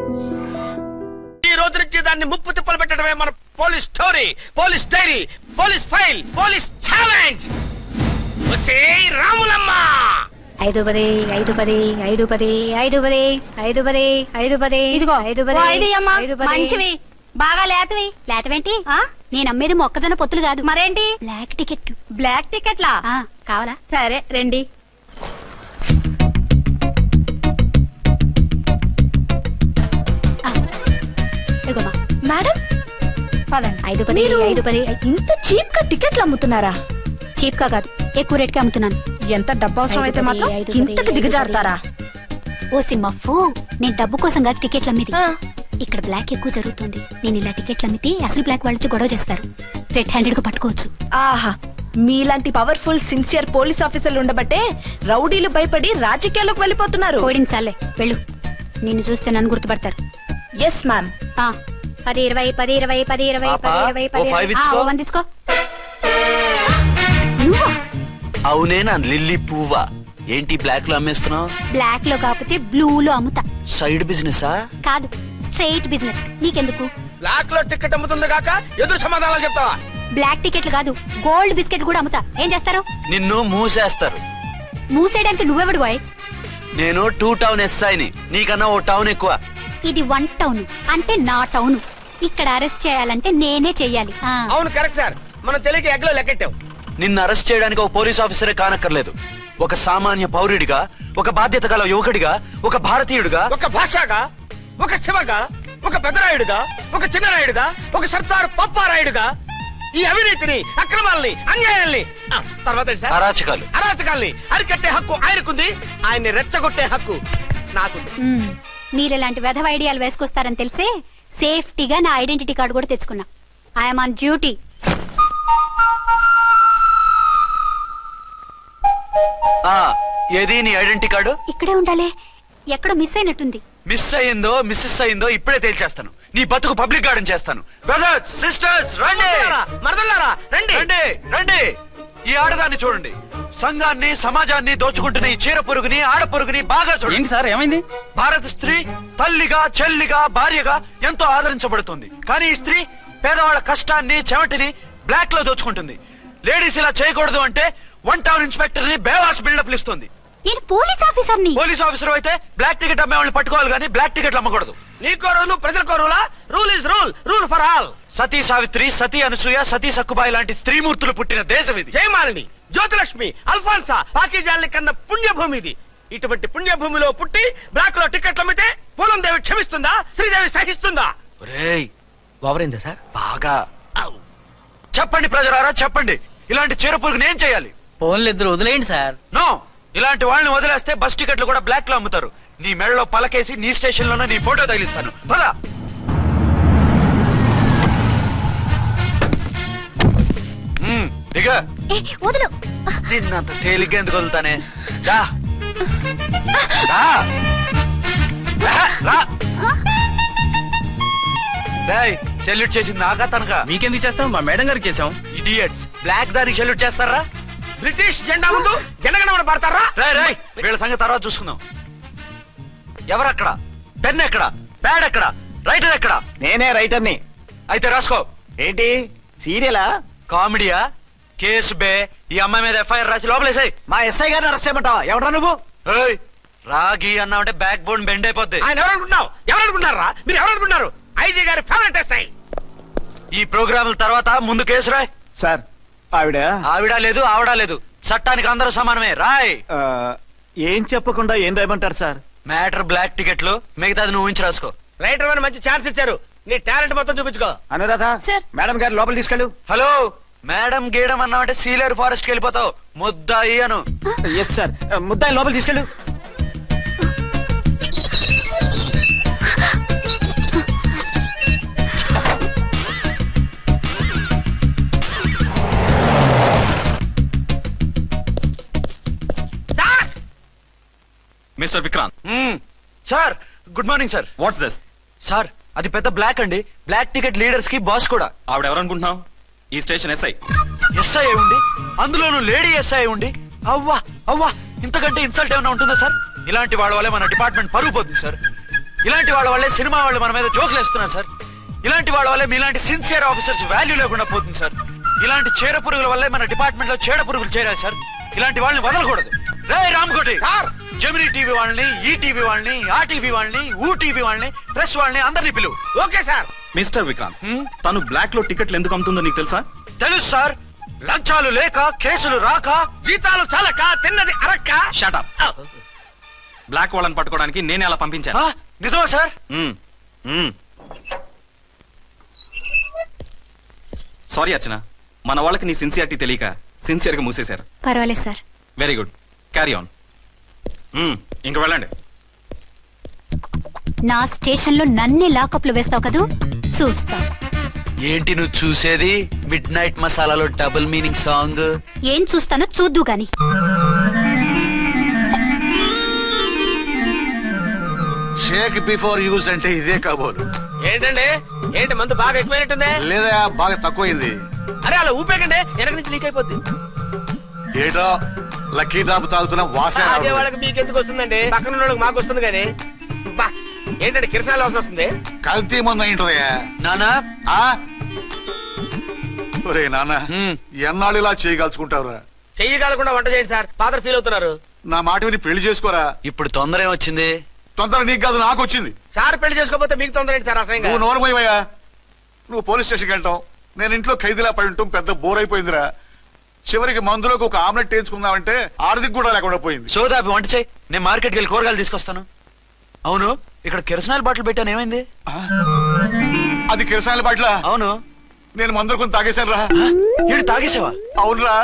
ఈ రోజు నుంచి దాన్ని ముప్పు తిప్పలు పెట్టడమే మన police story, police diary, police file, police challenge. Ramulamma 5 10 5 10 5 10 5 10 5 10 5 10 ఇదిగో 5 10 మంచివి బాగా లేతవి. లేతవేంటి? నేను అమ్మేది మొక్కజొన్న పొత్తులు కాదు. మరేంటి? బ్లాక్ టికెట్లు. బ్లాక్ టికెట్లా? కావాలా? సరే రండి. మేడం 5 10 5 10. ఇంత చీప్ గా టికెట్లు అమ్ముతున్నారా? చీప్ గా కాదు, ఎక్కువ రేట్ కి అమ్ముతున్నాను. ఎంత డబ్బు అవసరం అయితే మాత్రం ఇంతకు దిగజారుతారా? ఓ సిమ్మఫు, నేను డబ్బు కోసం కాదు టికెట్లు అమ్మేది. ఇక్కడ బ్లాక్ ఎక్కువ జరుగుతుంది. నేను ఇలా టికెట్లు అమ్మితే అసలు బ్లాక్ వాళ్ళు గొడవ చేస్తారు. రెడ్ హ్యాండెడ్ గా పట్టుకోవచ్చు. ఆహా, మీలాంటి పవర్ఫుల్ సిన్సియర్ పోలీస్ ఆఫీసర్లు ఉండబట్టే రౌడీలు భయపడి రాజకీయాల్లోకి వెళ్ళిపోతున్నారు. ఓడించాలే వెళ్ళు. నిన్ను చూస్తే నన్ను గుర్తుపడతారు. Yes ma'am. 10 20 10 20 10 20 10 20 వందించుకో. అవునే నా లిల్లీ పువ్వా, ఏంటి బ్లాక్ లో అమ్మేస్తున్నావు? బ్లాక్ లో కాకపోతే బ్లూ లో అమ్ముతా. సైడ్ బిజినెస్ కాదు, స్ట్రైట్ బిజినెస్. నీకెందుకు? బ్లాక్ లో టికెట్ అమ్ముతుంది కాక ఎదురు సమాధానాలు చెప్తావా? బ్లాక్ టికెట్లు కాదు, గోల్డ్ బిస్కెట్ కూడా అమ్ముతా. ఏం చేస్తారు? నిన్ను మూసేస్తారు. మూసేయడానికి నువ్వెవడు బాయ్? నేను 2 టౌన్ ఎస్ఐని, నీకన్నా ఓ టౌన్ ఎక్కువ. ఇది 1 టౌన్, అంటే నా టౌన్. ఇక్కడ అరెస్ట్ చేయాలంటే నేనే చెయ్యాలి. అవును కరెక్ట్ సార్, మనం తెలియక ఎగ్లో లెక్కెట్టాం. నిన్ను అరెస్ట్ చేయడానికి ఒక పోలీస్ ఆఫీసరే కానక్కర్లేదు. ఒక సామాన్య పౌరుడిగా, ఒక బాధ్యత గల యువకుడిగా, ఒక భారతీయుడిగా, ఒక భాషగా, ఒక శివగా, ఒక పెద్దరాయుడుగా, ఒక చిన్నరాయుడుగా, ఒక సర్దార్ పప్పారాయుడుగా ఈ అవినీతిని, అక్రమాలని, అన్యాయాల్ని, తర్వాత అరాచకాల్ని అరికట్టే హక్కు ఆయనకుంది. ఆయన్ని రెచ్చగొట్టే హక్కు నాకుంది. మీరు ఇలాంటి వెధవ ఐడియాలు వేసుకొస్తారని తెలిసే సేఫ్టీగా నా ఐడెంటిటీ కార్డు కూడా తెచ్చుకున్నా. I'm on duty. ఏది నీ ఐడెంటిటీ కార్డు? ఇక్కడే ఉండాలి. ఎక్కడో మిస్ అయినట్టుంది. మిస్ అయిందో మిస్సెస్ అయిందో ఇప్పుడే తేల్చేస్తాను. నీ బతుకు పబ్లిక్ గార్డెన్ చేస్తాను. బ్రదర్స్ సిస్టర్స్ రండి, మరదల్లారా రండి రండి రండి. ఈ ఆడదాన్ని చూడండి. సంఘాన్ని సమాజాన్ని దోచుకుంటున్న ఈ చీర పురుగుని, ఆడ పురుగుని బాగా చూడండి. సార్ ఏమైంది? భారత స్త్రీ తల్లిగా, చెల్లిగా, భార్యగా ఎంతో ఆదరించబడుతుంది. కానీ ఈ స్త్రీ పేదవాళ్ళ కష్టాన్ని, చెమటిని బ్లాక్ లో దోచుకుంటుంది. లేడీస్ ఇలా చేయకూడదు అంటే 1 టౌన్ ఇన్స్పెక్టర్ ని బేవాస్ బిల్డప్ ఇస్తుంది. నేను పోలీస్ ఆఫీసర్ని. పోలీస్ ఆఫీసర్ అయితే బ్లాక్ టికెట్ అమ్మే వాళ్ళని పట్టుకోవాలి కానీ బ్లాక్ టికెట్లు అమ్మకూడదు. నీకో రూలు, ప్రజలకో రూలా? Rule is rule, rule for all. సతీ సావిత్రి, సతీ అనసూయ, సతీ సక్కుబాయి లాంటి స్త్రీమూర్తులు పుట్టిన దేశం ఇది. జయమాలిని, జ్యోతిలక్ష్మి, అల్ఫాన్సా, పాకిజాల్ని కన్న పుణ్యభూమి ఇది. ఇటువంటి పుణ్యభూమిలో పుట్టి బ్లాక్ లో టికెట్లు అమ్మితే పూలం దేవి క్షమిస్తుందా? శ్రీదేవి సహిస్తుందా? ఓవరైందా సార్? బాగా. చెప్పండి ప్రజలారా, చెప్పండి. ఇలాంటి చీర పురుగుని ఏం చేయాలి? ఫోన్లు ఇద్దరు వదిలేయండి సార్. నో, ఇలాంటి వాళ్ళని వదిలేస్తే బస్ టికెట్లు కూడా బ్లాక్ లో అమ్ముతారు. నీ మెడలో పలకేసి నీ స్టేషన్ లోనే నీ ఫోటో తగిలిస్తాను. పద. దిగా. నిన్నంత తేలిగ్గా ఎందుకు వదులుతానే? సెల్యూట్ చేసింది నాకా తనకా? మీకెందుకు చేస్తాం? మా మేడం గారికి చేసాం. ఇడియట్స్, బ్లాక్ దానికి సెల్యూట్ చేస్తారా? బ్రిటిష్ జెండా ముందు జనగణమన పడతారా? రాయ్ వీళ్ళ సంగతి తర్వాత చూసుకుందాం. ఎవరక్కడ? పెన్ ఎక్కడ? ప్యాడ్ ఎక్కడ? రైటర్ ఎక్కడ? నేనే రైటర్ని. అయితే రాసుకో. ఏంటి సీరియలా? కామెడీయా? కేసు బే. ఈ అమ్మాయి మీద ఎఫ్ఐఆర్ రాసి లోపలేసాయి. మా ఎస్ఐ గారిని అరెస్ట్ చేయమంటావా? ఎవడా నువ్వు? రాగి అన్నావంటే బ్యాక్ బోన్ బెండ్ అయిపోద్ది. ఆయన ఎవరనుకుంటున్నారా? మీరు ఎవరనుకుంటున్నారు? ఐజీ గారి ఫేవరెట్ ఎస్ఐ. ఈ ప్రోగ్రాముల తర్వాత ముందు కేసు రాయ్. సార్ ఆవిడ లేదు, ఆవిడ లేదు. చట్టానికి అందరూ సమానమే. రాయ్. ఏం చెప్పకుండా ఏం రాయమంటారు సార్? మ్యాటర్ బ్లాక్ టికెట్లు, మిగతాది నువ్వు ఊహించి రాసుకో. రైటర్ అని మంచి ఛాన్స్ ఇచ్చారు. నీ టాలెంట్ మొత్తం చూపించుకో. అనురాధ, మేడం గారు లోపల తీసుకెళ్ళు. హలో, మేడం గీయడం అన్నావంటే సీలేరు ఫారెస్ట్ కి వెళ్ళిపోతావు. ముద్దాయి అను. ఎస్ సార్, ముద్దాయి లోపల తీసుకెళ్ళు. Mister Vikrant. Sir, good morning sir. What's this? Sir, అది పెద్ద బ్లాక్ అండి. బ్లాక్ టికెట్ లీడర్స్ కి బాస్ కూడా. ఆవిడ ఎవరనుకుంటున్నావు? ఈ స్టేషన్ ఎస్ఐ. ఎస్ఐ ఉండి, అందులోనూ లేడీ ఎస్ఐ ఉండి, అవ్వా అవ్వా, ఇంతకంటే ఇన్సల్ట్ ఏమైనా ఉంటుందా సార్? ఇలాంటి వాళ్ళ వల్లే మన డిపార్ట్మెంట్ పరుగు పోతుంది సార్. ఇలాంటి వాళ్ళ వల్లే సినిమా వాళ్ళు మన మీద జోకులు వేస్తున్నారు సార్. ఇలాంటి వాళ్ళ వల్లే మీలాంటి సిన్సియర్ ఆఫీసర్స్ వాల్యూ లేకుండా పోతుంది సార్. ఇలాంటి చీడ పురుగుల వల్లే మన డిపార్ట్మెంట్ లో చీడ పురుగులు చేరారు సార్. ఇలాంటి వాళ్ళని వదలకూడదు. రే రామకోటి సార్, జెమినీ టీవీ వాళ్ళని, ఈ టీవీ వాళ్ళని, ఆ టీవీ వాళ్ళని, ఊ టీవీ వాళ్ళని, ప్రెస్ వాళ్ళని అందరినీ పిలువు. Okay sir. మిస్టర్ విక్రాంత్, తను బ్లాక్ లో టికెట్లు ఎందుకు అమ్ముతుందో నీకు తెలుసా? తెలుసు సార్. లంచాలు లేక, కేసులు రాక, జీతాలు చాలక, తిన్నది అరక్క. షటప్. బ్లాక్ వాళ్ళని పట్టుకోవడానికి నేనే అలా పంపించాను. నిజమా సార్? సారీ అర్చన, మన వాళ్ళకి నీ సిన్సియారిటీ తెలియక సిన్సియర్ గా మూసేశారు. పర్వాలేదు sir. Very good, carry on. ఇంక వెళ్ళండి. నా స్టేషన్ లో నన్నే లాకప్ లో వేస్తావు కదూ, చూస్తా. ఏంటి నువ్వు చూసేది? మిడ్ నైట్ మసాలాలో డబుల్ మీనింగ్ సాంగ్. ఏం చూస్తానో చూద్దు గాని. షేక్ బిఫోర్ యూజ్ అంటే ఇదే కాబోలు. ఏంటండి, ఏంటి మందు బాగా ఎక్కువైనట్టుంది? లేదా బాగా తక్కువైంది. అరే అలా ఊపేకండి, వెనక నుంచి లీక్ అయిపోద్ది. ఏటో లక్కీ డ్రాప్ తాగుతున్న వాసన. అదే వాళ్ళకి మీకెందుకు వస్తుందండి, పక్కన ఉన్న వాళ్ళకి మాకు వస్తుంది. కానీ బా ఏంటంటే కిరసాల వాసన వస్తుంది. కల్తీ మందు అయింటదయ్యా. నానా ఒరే నాన్న, ఎన్నాళ్ళు ఇలా చేయగలుచుకుంటావురా? చెయ్యగలకుండా వంట చేయండి సార్, ఫాదర్ ఫీల్ అవుతున్నారు. నా మాట విని పెళ్లి చేసుకోరా. ఇప్పుడు తొందర ఏమొచ్చింది? తొందర నీకు కాదు, నాకు వచ్చింది. సార్ పెళ్లి చేసుకోకపోతే మీకు తొందర ఏంటి సార్? అసలు నువ్వు నోరు పోయివయ్యా. నువ్వు పోలీస్ స్టేషన్కి వెళ్తావు, నేను ఇంట్లో ఖైదీలా పడి ఉంటాం. పెద్ద బోర్ అయిపోయిందిరా. చివరికి మందులోకి ఒక ఆమ్లెట్ వేయించుకుందామంటే ఆర్థిక కూడా లేకుండా పోయింది. సోదాపి వంట చేయి, నేను మార్కెట్కి వెళ్ళి కూరగాయలు తీసుకొస్తాను. అవును, ఇక్కడ కిరసనాయిల్ బాటిల్ పెట్టాను, ఏమైంది? అది కిరసాయిల బాటిల్? అవును. నేను మందులు కొని తాగేశాను రా. ఏడు తాగేసావా? అవునురా.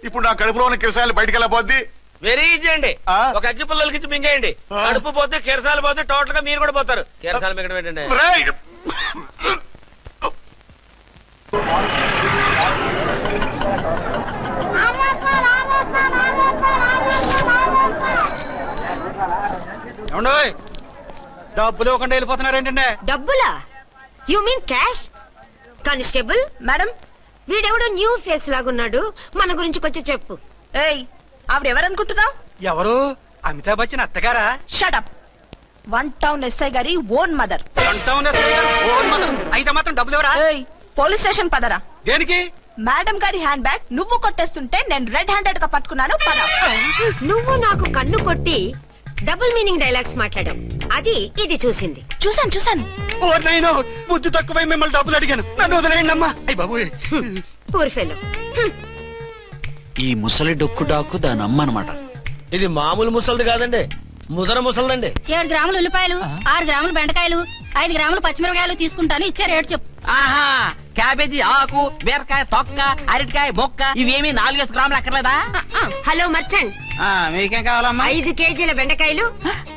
ఇప్పుడు నా కడుపులో ఉన్న కిరసాయిలు బయటికి వెళ్ళబోద్ది. వెరీ ఈజీ అండి. ఒక అగ్గి పుల్లలకి ఇచ్చి మింగేయండి, కడుపు పోతే కిరసాలు పోతే టోటల్ గా మీరు కూడా పోతారు. కిరసాలు మింగడం ఏంటండి? డబ్బులు ఇవ్వకుండా వెళ్ళిపోతున్నారు ఏంటంటే? డబ్బులా? You mean cash? Constable madam, వీడెవడో న్యూ ఫేస్ లాగున్నాడు, మన గురించి కొంచెం చెప్పు. ఏయ్, ఆవిడెవరనుకుంటున్నావు? ఎవరు? అమితాబ్ బచ్చన్ అత్తగారా? షటప్. 1 టౌన్ ఎస్ఐ గారి ఓన్ మదర్. అయితే మాత్రం డబ్బులు ఎవరా? ఏయ్, పోలీస్ స్టేషన్ పదరా. దేనికి? మేడం గారి హ్యాండ్ బ్యాగ్ నువ్వు కొట్టేస్తుంటే నేను రెడ్ హ్యాండెడ్ గా పట్టుకున్నాను. పద. నువ్వు నాకు కన్ను కొట్టి డబుల్ మీనింగ్ డైలాగ్స్ మాట్లాడావు, అది ఇది చూసింది. చూసాను. ఓ నైనో, బుద్ధి తక్కువై మిమ్మల్ని డబ్బులు అడిగాను, నన్ను వదిలేయండి అమ్మా. అయ్య బాబు, పూర్ ఫెలో. ఈ ముసలి డొక్కు డాకు దాని అమ్మ అనమాట. ఇది మామూలు ముసలిది కాదండి, ముదర ముసలిదండి. 7 గ్రాములు ఉల్లిపాయలు, 6 గ్రాములు బెండకాయలు, 5 గ్రాములు పచ్చిమిరపకాయలు తీసుకుంటాను. ఇచ్చే రేటు చెప్పు. ఆహా, క్యాబేజీ ఆకు, బీరకాయ తొక్క, అరటికాయ బొక్క, ఇవేమి 4 గ్రాములు అక్కర్లేదా? హలో మర్చండ్, మీకేం కావాలమ్మా? 5 కేజీల బెండకాయలు,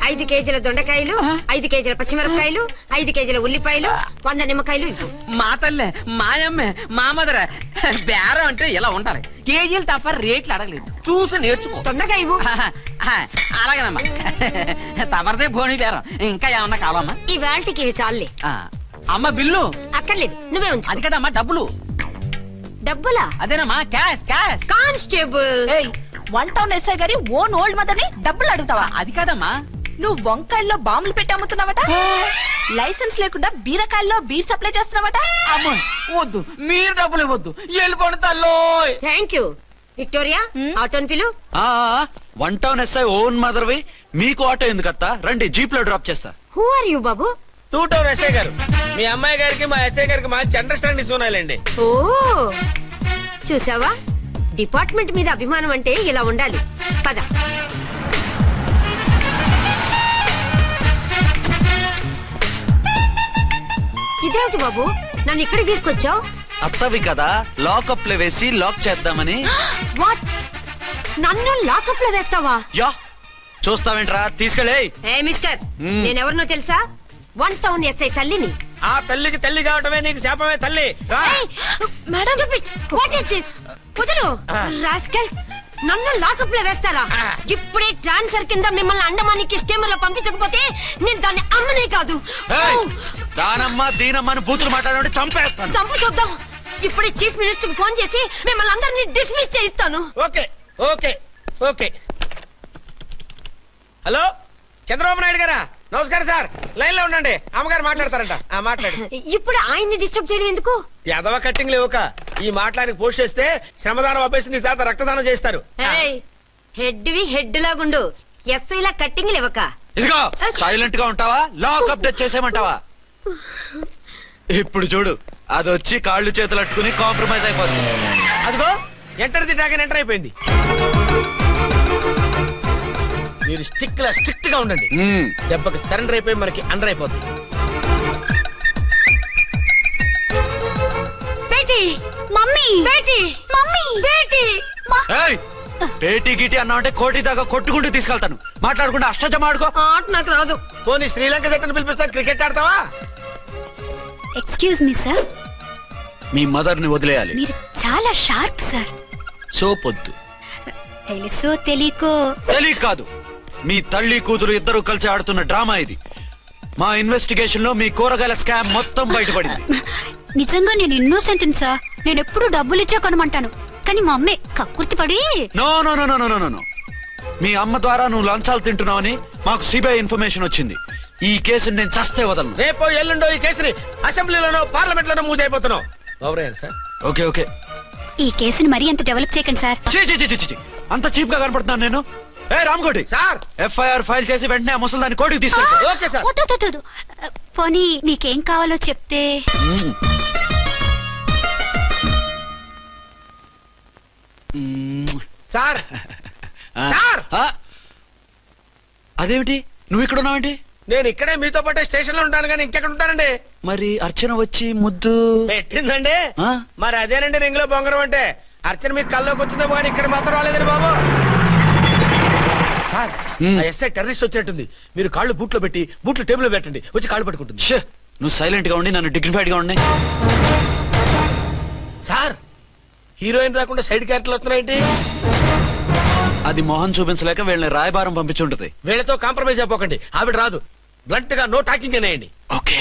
5 కేజీల దొండకాయలు, 5 కేజీల పచ్చిమిరపకాయలు, 5 కేజీల ఉల్లిపాయలు, 100 నిమ్మకాయలు ఇవ్వు. మా తల్లే, మాయమ్మే, మా మదర. బేరం అంటే ఇలా ఉండాలి, కేజీలు తప్ప రేట్లు అడగలేదు, చూసి నేర్చుకో. తొందరగా ఇవ్వు. అలాగేనమ్మా, తమరిదే భోని బేరం. ఇంకా ఏమన్నా కావాలమ్మా? ఈ వేళకి ఇవి చాలే. అమ్మ బిల్లు అక్కర్లేదు, నువ్వే ఉంచు. అది కదమ్మా డబ్బులు. డబ్బులా? అదేనమ్మా, క్యాష్. కానిస్టేబుల్, 1 టౌన్ ఎస్ఐ గారి ఓన్ ఓల్డ్ మదర్ ని డబ్బులు అడుగుతావా? అది కాదమ్మా. నువ్వు వంకాయల్లో బాంబులు పెట్టి అమ్ముతున్నావట, లైసెన్స్ లేకుండా బీరకాయల్లో బీర్ సప్లై చేస్తున్నావట. అమ్మ వద్దు, మీరు డబ్బులు ఇవ్వద్దు, వెళ్ళిపోండి తల్లో. Thank you. విక్టోరియా, ఆటోన్ పిలు. 1 టౌన్ ఎస్ఐ ఓన్ మదర్వి, మీకు ఆటో ఎందుకు అత్తా? రండి, జీప్ లో డ్రాప్ చేస్తా. హూ ఆర్ యూ బాబు? 2 టౌన్ ఎస్ఐ గారు, మీ అమ్మాయి గారికి మా ఎస్ఐ గారికి మంచి అండర్స్టాండింగ్ ఉన్నాయండి. ఓ, చూసావా, డిపార్ట్మెంట్ మీద అభిమానం అంటే ఇలా ఉండాలి. పద. ఇదేమిటి బాబు, నన్ను ఇక్కడికి తీసుకొచ్చావు? అత్తవి కదా, లాకప్ లో వేసి లాక్ చేద్దామని. వాట్? నన్ను లాకప్ లో వేస్తావా? యా, చూస్తావేంట్రా, తీసుకెళ్ళే. ఏ మిస్టర్, నేనెవరినో తెలుసా? 1 టౌన్ ఎస్ఐ తల్లిని. ఆ తల్లికి తల్లి కావటమే నీకు శాపమే తల్లి. Madam, what is this? వదలు రాస్కల్స్, నన్ను లాకప్ లో వేస్తారా? ఇప్పుడే ట్రాన్స్ఫర్ కింద మిమ్మల్ని అండమానికి స్టీమర్ లో పంపించకపోతే నేను దాన్ని అమ్మనే కాదు. దానమ్మ దీనమ్మ అని బూతులు మాట్లాడే చంపేస్తాను. చంపు చూద్దాం. ఇప్పుడే చీఫ్ మినిస్టర్ ఫోన్ చేసి మిమ్మల్ని అందరినీ డిస్మిస్ చేయిస్తాను. Okay okay okay. Hello Chandrababu Naidu గారా, నమస్కారం సార్, లైన్ లో ఉండండి, అమ్మగారు మాట్లాడతారంట. మాట్లాడు. ఇప్పుడు ఆయన్ని డిస్టర్బ్ చేయడం ఎందుకు? ఎదవ కట్టింగ్ లేవుక ఈ మాట్లాడికి పోస్ట్ చేస్తే శ్రమదానం అభ్యసి నీ తాత రక్తదానం చేస్తారు. హెడ్ హెడ్ లాగుండు, ఎస్ఐ లా కట్టింగ్ లేవక. ఇదిగో సైలెంట్ గా ఉంటావా, లాక్ అప్డేట్ చేసేయమంటావా? ఇప్పుడు చూడు, అది వచ్చి కాళ్ళు చేతులు అట్టుకుని కాంప్రమైజ్ అయిపోతుంది. అదిగో ఎంటర్ ది డ్రాగన్ ఎంటర్ అయిపోయింది. మీరు స్ట్రిక్ట్ గా ఉండండి, దెబ్బకి సరెండర్ అయిపోయి మనకి అండర్ అయిపోద్ది. బేటీ మమ్మీ, బేటీ మమ్మీ, బేటీ పేటీ గిటి అన్నా అంటే కోటి దాకా కొట్టుకుంటూ తీసుకెళ్తాను. మాట్లాడకుండా అష్టజమ ఆడుకో. ఆట నాకు రాదు. పోనీ శ్రీలంక జట్టును పిలిపిస్తా, క్రికెట్ ఆడతావా? ఎక్స్క్యూజ్ మీ సార్, మీ మదర్ ని వదిలేయాలి. మీరు చాలా షార్ప్ సార్. సోపొద్దు. తెలుసో తెలియకో. తెలియ కాదు, మీ తల్లి కూతురు ఇద్దరు కలిసి ఆడుతున్న డ్రామా ఇది. మా ఇన్వెస్టిగేషన్ లో మీ కూరగాయల స్కామ్ మొత్తం బయటపడింది. నిజంగా నేను ఇన్నోసెంట్ సార్. నేను ఎప్పుడు డబ్బులు ఇచ్చా కొనమంటాను, కానీ మా అమ్మే కక్కుర్తి పడి. No no no no no no, మీ అమ్మ ద్వారా నువ్వు లంచాలు తింటున్నావని మాకు సిబిఐ ఇన్ఫర్మేషన్ వచ్చింది. ఈ కేసుని నేను చస్తే వదలను. రేపో ఎల్లుండో ఈ కేసుని అసెంబ్లీలోనో పార్లమెంట్ లోనో మూవ్ అయిపోతున్నావు. సార్ ఓకే ఓకే, ఈ కేసుని మరీ అంత డెవలప్ చేయకండి సార్. అంత చీప్ గా కనపడుతున్నాను నేను? ఏ రామ్కోటి సార్, ఎఫ్ఐఆర్ ఫైల్ చేసి వెంటనే ఆ ముసలిదాన్ని కోర్టుకి తీసుకెళ్తా. Okay sir. వద్దు. పోనీ నీకేం కావాలో చెప్తే. సార్ సార్, అదేమిటి నువ్వు ఇక్కడ ఉన్నావేంటి? నేను ఇక్కడే మీతో పాటే స్టేషన్ లో ఉంటాను, కానీ ఇంకెక్కడ ఉంటానండి? మరి అర్చన వచ్చి ముద్దు పెట్టిందండి. మరి అదేనండి రింగ్ లో బొంగరం అంటే. అర్చన మీకు కల్లోకి వచ్చిందేమో కానీ ఇక్కడ మాత్రం రాలేదండి బాబు. సార్, ఎస్ఐ టెర్రరిస్ట్ వచ్చినట్టుంది. మీరు కాళ్ళు బూట్లో పెట్టి బూట్లు టేబుల్ లో పెట్టండి, వచ్చి కాళ్ళు పట్టుకుంటుంది. నువ్వు సైలెంట్ గా ఉండి నన్ను డిగ్నిఫైడ్ గా ఉండి. సార్, హీరోయిన్ రాకుండా సైడ్ క్యారెక్టర్లు వస్తున్నాయేంటి? అది మొహం చూపించలేక వీళ్ళని రాయబారం పంపించుంటది. వీళ్ళతో కాంప్రమైజ్ అయిపోకండి, ఆవిడ రాదు. బ్లంట్ గా నో టాకింగ్ అనేయండి. Okay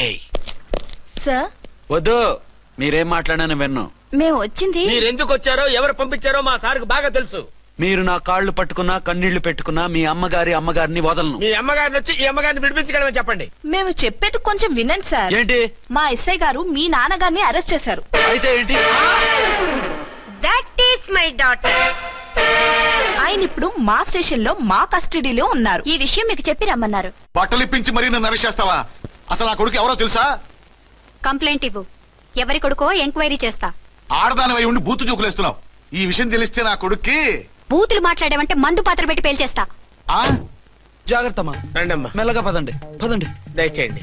sir. వద్దు, మీరేం మాట్లాడానని విన్నాం. మేము వచ్చింది. మీరు ఎందుకు వచ్చారో ఎవరు పంపించారో మా సార్కి బాగా తెలుసు. మీరు నా కాళ్ళు పట్టుకున్నా కన్నీళ్లు పెట్టుకున్నా మీ అమ్మగారిని వదలను. మీ అమ్మగారిని వచ్చి ఈ అమ్మగారిని విడిపించగలమని చెప్పండి. మేము చెప్పేది కొంచెం వినండి సార్. ఏంటి? మా ఎస్ఐ గారు మీ నాన్నగారిని అరెస్ట్ చేశారు. అయితే ఏంటి? That is my daughter. ఆయన ఇప్పుడు మా స్టేషన్ లో మా కస్టడీలో ఉన్నారు. ఈ విషయం మీకు చెప్పి రమ్మన్నారు. బట్టలు ఇప్పించి మరీ నన్ను అరెస్ట్ చేస్తావా? అసలు నా కొడుకు ఎవరో తెలుసా? కంప్లైంట్ ఇవ్వు, ఎవరి కొడుకో ఎంక్వైరీ చేస్తా. ఆడదానివై ఉండి బూతు చూకులేస్తున్నావు. ఈ విషయం తెలిస్తే నా కొడుక్కి. బూతులు మాట్లాడేవంటే మందు పాత్ర పెట్టి పేల్చేస్తా. జాగ్రత్తమ్మా, రండమ్మా, మెల్లగా పదండి పదండి. దయచేయండి.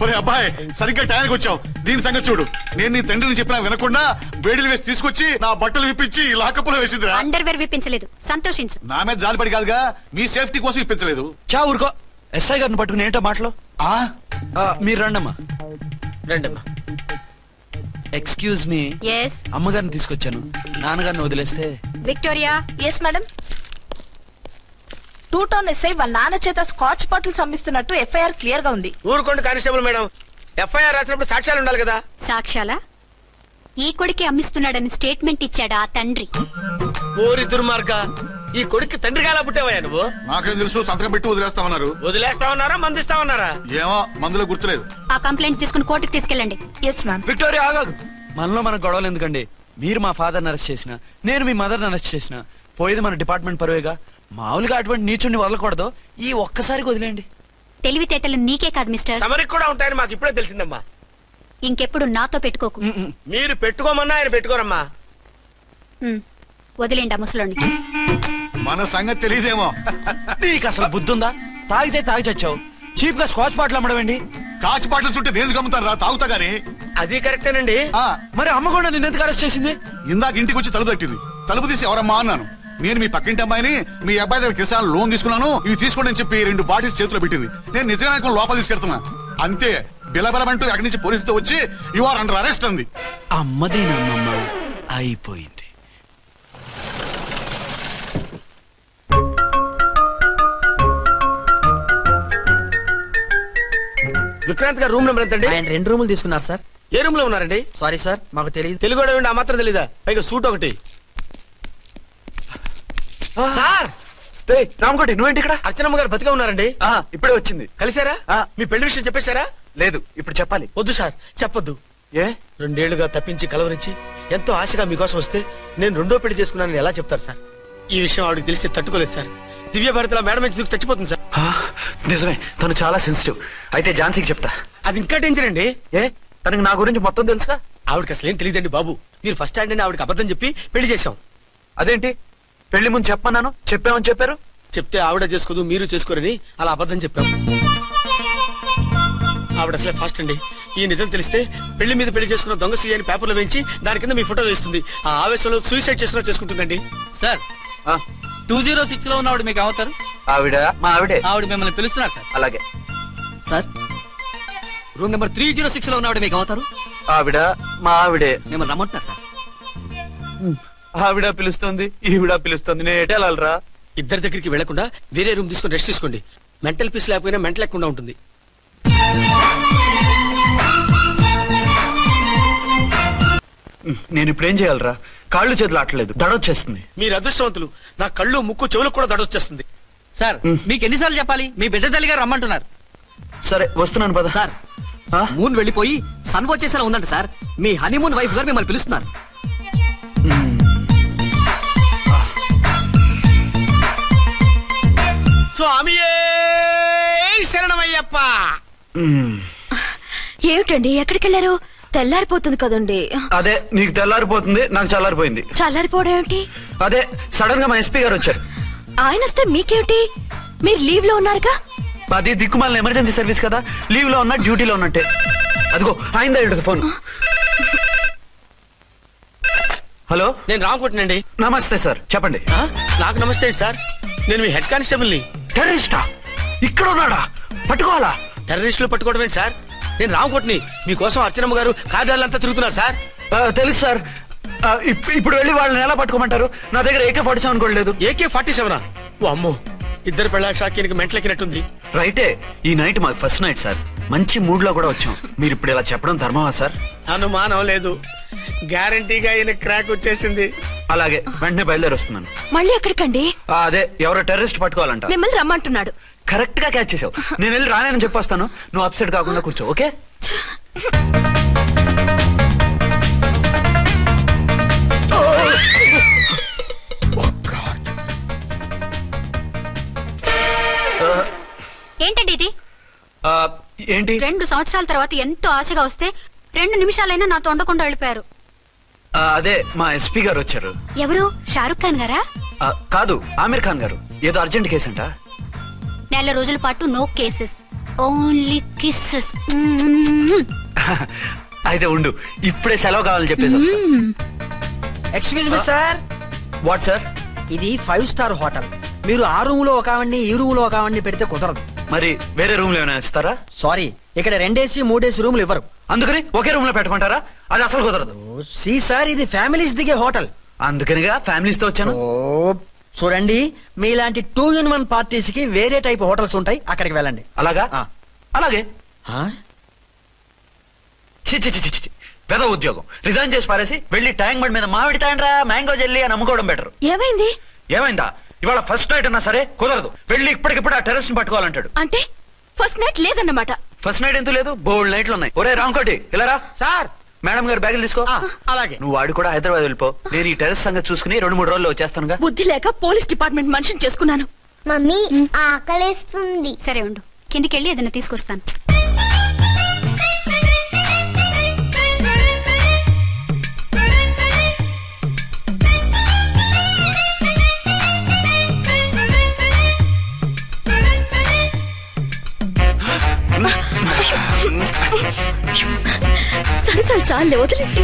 ఒరే అబ్బాయి, సరిగ్గా టైంకి వచ్చావు. దీని సంగతి చూడు. నేను నీ తండ్రిని చెప్పినా వినకుండా వేడిలు వేసి తీసుకొచ్చి నా బట్టలు విప్పించి లాకప్పులో వేసిందిరా. అండర్వేర్ విప్పించలేదు, సంతోషించు. నా మీద జాలిపడి కాదుగా, మీ సేఫ్టీ కోసం ఇప్పించలేదు. చా ఊరుకో. ఎస్ఐ గారిని పట్టుకుని ఏంటో మాటలు. మీరు రండమ్మా. రండమ్మా. Excuse me. ఎస్. అమ్మగారిని తీసుకొచ్చాను, నాన్నగారిని వదిలేస్తే. Victoria. Yes madam. 2 town SI వాళ్ళ నాన్న చేత స్కాచ్ బాటిల్స్ అమ్మిస్తున్నట్టు ఎఫ్ఐఆర్ క్లియర్ గా ఉంది. ఊరుకోండి కానిస్టేబుల్ మేడం, ఎఫ్ఐఆర్ రాసినప్పుడు సాక్ష్యాలు ఉండాలి కదా. సాక్ష్యాలా? ఈ కొడుకే అమ్మిస్తున్నాడని స్టేట్మెంట్ ఇచ్చాడా ఆ తండ్రి? ఓరి దుర్మార్గ, ఈ కొడుక్కి తండ్రిగా ఎలా పుట్టావయ్యా నువ్వు? నాకేం తెలుసు, సంతకం పెట్టి వదిలేస్తామన్నారు. వదిలేస్తామన్నారా మందిస్తామన్నారా? ఏమో, మందులో గుర్తులేదు. ఆ కంప్లైంట్ తీసుకుని కోర్టుకు తీసుకెళ్ళండి. Yes ma'am. విక్టోరియా ఆగాగు. మనలో మన గొడవలు ఎందుకండి? మీరు మా ఫాదర్ని అరెస్ట్ చేసిన, నేను మీ మదర్ని అరెస్ట్ చేసిన, పోయేది మన డిపార్ట్మెంట్ పరువేగా. మామూలుగా అటువంటి నీచుడిని వదలకూడదు. ఈ ఒక్కసారికి వదిలేండి. తెలివితేటలు నీకే కాదు మిస్టర్, తమరికి కూడా ఉంటాయని మాకు ఇప్పుడే తెలిసిందమ్మా. ఇంకెప్పుడు నాతో పెట్టుకోకు. మీరు పెట్టుకోమన్నా ఆయన పెట్టుకోరమ్మా. వదిలేండి ఆ ముసలోని. మన సంగతి తెలియదేమో. నీకు అసలు బుద్ధుందా? తాగితే తాగి చచ్చావు, చీప్ గా స్కాచ్ బాటిల్ అమ్మడమేంటి? కాచి బాటిల్స్ ఉంటే నేను గమ్ముతాను రా, తాగుతా గానీ. అది కరెక్టేనండి. మరి అమ్మ కూడా నిన్ను ఎందుకు అరెస్ట్ చేసింది? ఇందాక ఇంటికి వచ్చి తలుపు తట్టింది. తలుపు తీసి ఎవరమ్మా అన్నాను. నేను మీ పక్కింటి అమ్మాయిని, మీ అబ్బాయి దగ్గర కిసాన్ లోన్ తీసుకున్నాను, ఇవి తీసుకోండి అని చెప్పి 2 బాటిల్స్ చేతిలో పెట్టింది. నేను నిజంగా లోపల తీసుకెళ్తున్నా. అంతే, బిలబలమంటూ అక్కడి నుంచి పోలీసుతో వచ్చి యు ఆర్ అండర్ అరెస్ట్ అంది. అమ్మదేనమ్మమ్మ అయిపోయింది. విక్రాంత్ గారు రూమ్ నెంబర్ ఎంతండి? ఆయన 2 రూములు తీసుకున్నారు సార్. ఏ రూమ్ లో ఉన్నారండి? సారీ సార్, మాకు తెలియదు. తెలుగు ఆ మాత్రం తెలీదా? పైగా సూట్ ఒకటి. సార్ రామకోటి నువ్వేంటి ఇక్కడ? అర్చనమ్మ గారు బతిగా ఉన్నారండి. ఇప్పుడే వచ్చింది. కలిసారా? మీ పెళ్లి విషయం చెప్పేశారా? లేదు, ఇప్పుడు చెప్పాలి. వద్దు సార్, చెప్పొద్దు. ఏ 2 ఏళ్లుగా తప్పించి కలవరించి ఎంతో ఆశగా మీకోసం వస్తే నేను 2వ పెళ్లి చేసుకున్నానని ఎలా చెప్తారు సార్? ఈ విషయం ఆవిడకి తెలిసి తట్టుకోలేదు సార్. దివ్య భారతిలో మేడం నుంచి దూకి చచ్చిపోతుంది సార్. నిజమే, తను చాలా సెన్సిటివ్. అయితే ఝాన్సీకి చెప్తా. అది ఇంకా డేంజర్ అండి. ఏ తనకి నా గురించి మొత్తం తెలుసా? ఆవిడకి అసలేం తెలియదండి బాబు. మీరు ఫస్ట్ హ్యాండ్ అని ఆవిడకి అబద్ధం చెప్పి పెళ్లి చేశాం. అదేంటి పెళ్లి ముందు చెప్పమన్నాను, చెప్పామని చెప్పారు. చెప్తే ఆవిడ చేసుకోదు మీరు చేసుకోరని అలా అబద్ధం చెప్పాం. ఆవిడ అసలే ఫాస్ట్ అండి. ఈ నిజం తెలిస్తే పెళ్లి మీద పెళ్లి చేసుకున్న దొంగ సీ అని పేపర్లో వేయించి దాని కింద మీ ఫోటో వేస్తుంది. ఆ ఆవేశంలో సూసైడ్ చేసుకుంటుందండి. సార్ 206 లో ఉన్న ఆవిడ మీకు అవుతారు? ఆవిడ మా ఆవిడే. ఆవిడ మిమ్మల్ని పిలుస్తున్నారు సార్. అలాగే సార్, రూమ్ నెంబర్ 306 లో ఉన్న ఆవిడ మీకు అవుతారు? ఆవిడ మా ఆవిడే. మిమ్మల్ని రమ్మంటున్నారు సార్. ఆవిడ పిలుస్తుంది, ఈవిడ పిలుస్తుంది. నేను ఎటు వెళ్ళాలరా? ఇద్దరి దగ్గరికి వెళ్లకుండా వేరే రూమ్ తీసుకుని రెస్ట్ తీసుకోండి. మెంటల్ పీస్ లేకపోయినా మెంటల్ లేకుండా ఉంటుంది. నేను ఇప్పుడు ఏం చేయాలరా? కాళ్ళు చేతులు ఆటలేదు, దడొచ్చేస్తుంది. మీరు అదృష్టవంతులు. నా కళ్ళు ముక్కు చెవులకు కూడా దడొచ్చేస్తుంది. సార్ మీకు ఎన్నిసార్లు చెప్పాలి? మీ బిడ్డ తల్లి గారు రమ్మంటున్నారు. సరే వస్తున్నాను పద. సార్, మూన్ వెళ్ళిపోయి సన్ వచ్చేసేలా ఉందంట సార్. మీ హనీమూన్ వైఫ్ గారు మిమ్మల్ని పిలుస్తున్నారు. స్వామియే శరణమయ్యప్ప. ఏమిటండి ఎక్కడికి వెళ్ళారు? తెల్లారిపోతుంది కదండి. అదే నీకు తెల్లారిపోతుంది, నాకు చల్లారిపోయింది. చల్లారిపోవడం ఏమిటి? అదే సడన్ గా మా ఎస్పీ గారు వచ్చారు. ఆయన వస్తే మీకేమిటి? మీరు లీవ్ లో ఉన్నారుగా. అది దిక్కుమాలిన ఎమర్జెన్సీ సర్వీస్ కదా, లీవ్ లో ఉన్నా డ్యూటీలో ఉన్నట్టే. అదిగో అయిందా ఉంటుంది ఫోన్. హలో, నేను రామకోటినండి. నమస్తే సార్, చెప్పండి. నాకు నమస్తే సార్. నేను మీ హెడ్ కానిస్టేబుల్ ని. టెర్రరిస్టా? ఇక్కడ ఉన్నాడా? పట్టుకోవాలా? టెర్రరిస్టులు పట్టుకోవడమే సార్. నేను రామకోటిని. మీకోసం అర్చనమ్మ గారు కార్యాలంతా తిరుగుతున్నారు సార్. తెలుసు సార్. ఇప్పుడు వెళ్ళి వాళ్ళని ఎలా పట్టుకోమంటారు? నా దగ్గర AK-47 కూడా లేదు. AK-47? ఓ అమ్మో, ఇద్దరు పెళ్ళాక షాకీనికి మెంటలెక్కినట్టుంది. రైటే, ఈ నైట్ మాకు ఫస్ట్ నైట్ సార్. మంచి మూడ్ లో కూడా వచ్చాం. మీరు ఇప్పుడు ఇలా చెప్పడం ధర్మమా సార్? అనుమానం లేదు, గ్యారంటీగా ఈయన క్రాక్ వచ్చేసింది. అలాగే, వెంటనే బయలుదేరి వస్తున్నాను. మళ్ళీ ఎక్కడికండి? అదే ఎవరో టెర్రరిస్ట్ పట్టుకోవాలంట. మిమ్మల్ని రమ్మంటున్నాడు. కరెక్ట్ గా క్యాచ్ చేసావు. నేను వెళ్ళి రానని చెప్పొస్తాను, నువ్వు అప్సెట్ కాకుండా కూర్చో. ఓకే? ఏంటండి ఇది? ఏంటి? 2 సంవత్సరాల తర్వాత ఎంతో ఆశగా వస్తే 2 నిమిషాలైనా నాతో ఉండకుండా వెళ్ళిపోయారు. అదే మా ఎస్పీ గారు వచ్చారు. ఎవరు? షారుఖ్ ఖాన్ గారా? కాదు, ఆమిర్ ఖాన్ గారు. ఏదో అర్జెంట్ కేసు అంట. 4 రోజుల పాటు నో కేసెస్, ఓన్లీ కిస్సెస్. అయితే ఉండు, ఇప్పుడే సెలవు కావాలని చెప్పేసి వస్తా. Excuse me sir. What sir? ఇది 5 స్టార్ హోటల్. మీరు ఆ రూమ్ లో ఒక ఆవిడ్ని, ఈ రూమ్ లో ఒక ఆవిడ్ని పెడితే కుదరదు. మరి వేరే రూమ్ లో ఏమైనా ఇస్తారా? సారీ, ఇక్కడ 2 AC 3 AC రూమ్లు ఇవ్వరు. అందుకని ఒకే రూమ్ లో పెట్టమంటారా? అది అసలు కుదరదు. సి సార్, ఇది ఫ్యామిలీస్ దిగే హోటల్. అందుకనిగా ఫ్యామిలీస్ తో వచ్చాను. చూడండి, మీలాంటి 2 in 1 పార్టీస్ కి వేరే టైప్ హోటల్స్ ఉంటాయి, అక్కడికి వెళ్ళండి. అలాగా? అలాగే. పెద్ద ఉద్యోగం రిజైన్ చేసి పారేసి వెళ్ళి ట్యాంక్ బండ్ మీద మామిడి తాండ్రా మ్యాంగో జెల్లీ అని అమ్ముకోవడం బెటర్. ఏమైంది? ఏమైందా? ఇవాళ ఫస్ట్ నైట్ అన్నా సరే కుదరదు. వెళ్ళి ఇప్పటికిప్పుడు ఆ టెర్రస్ ని పట్టుకోవాలంటాడు. అంటే ఫస్ట్ నైట్ లేదన్నమాట. ఫస్ట్ నైట్ ఎందుకు లేదు? బోల్డ్ నైట్లు ఉన్నాయి. ఒరే రాంకోటి, ఇలారా. సార్, మేడం గారు బ్యాగులు తీసుకో. అలాగే. నువ్వు వాడు కూడా హైదరాబాద్ వెళ్ళిపో. నేను ఈ టెర్రస్ సంగతి చూసుకుని 2-3 రోజుల్లో వచ్చేస్తానుగా. బుద్ధి లేక పోలీస్ డిపార్ట్మెంట్ మనిషిని చేసుకున్నాను. మమ్మీ ఆకలేస్తుంది. సరే ఉండు, కిందికెళ్ళి ఏదైనా తీసుకొస్తాను. సరే చాలే, వదిలేండి.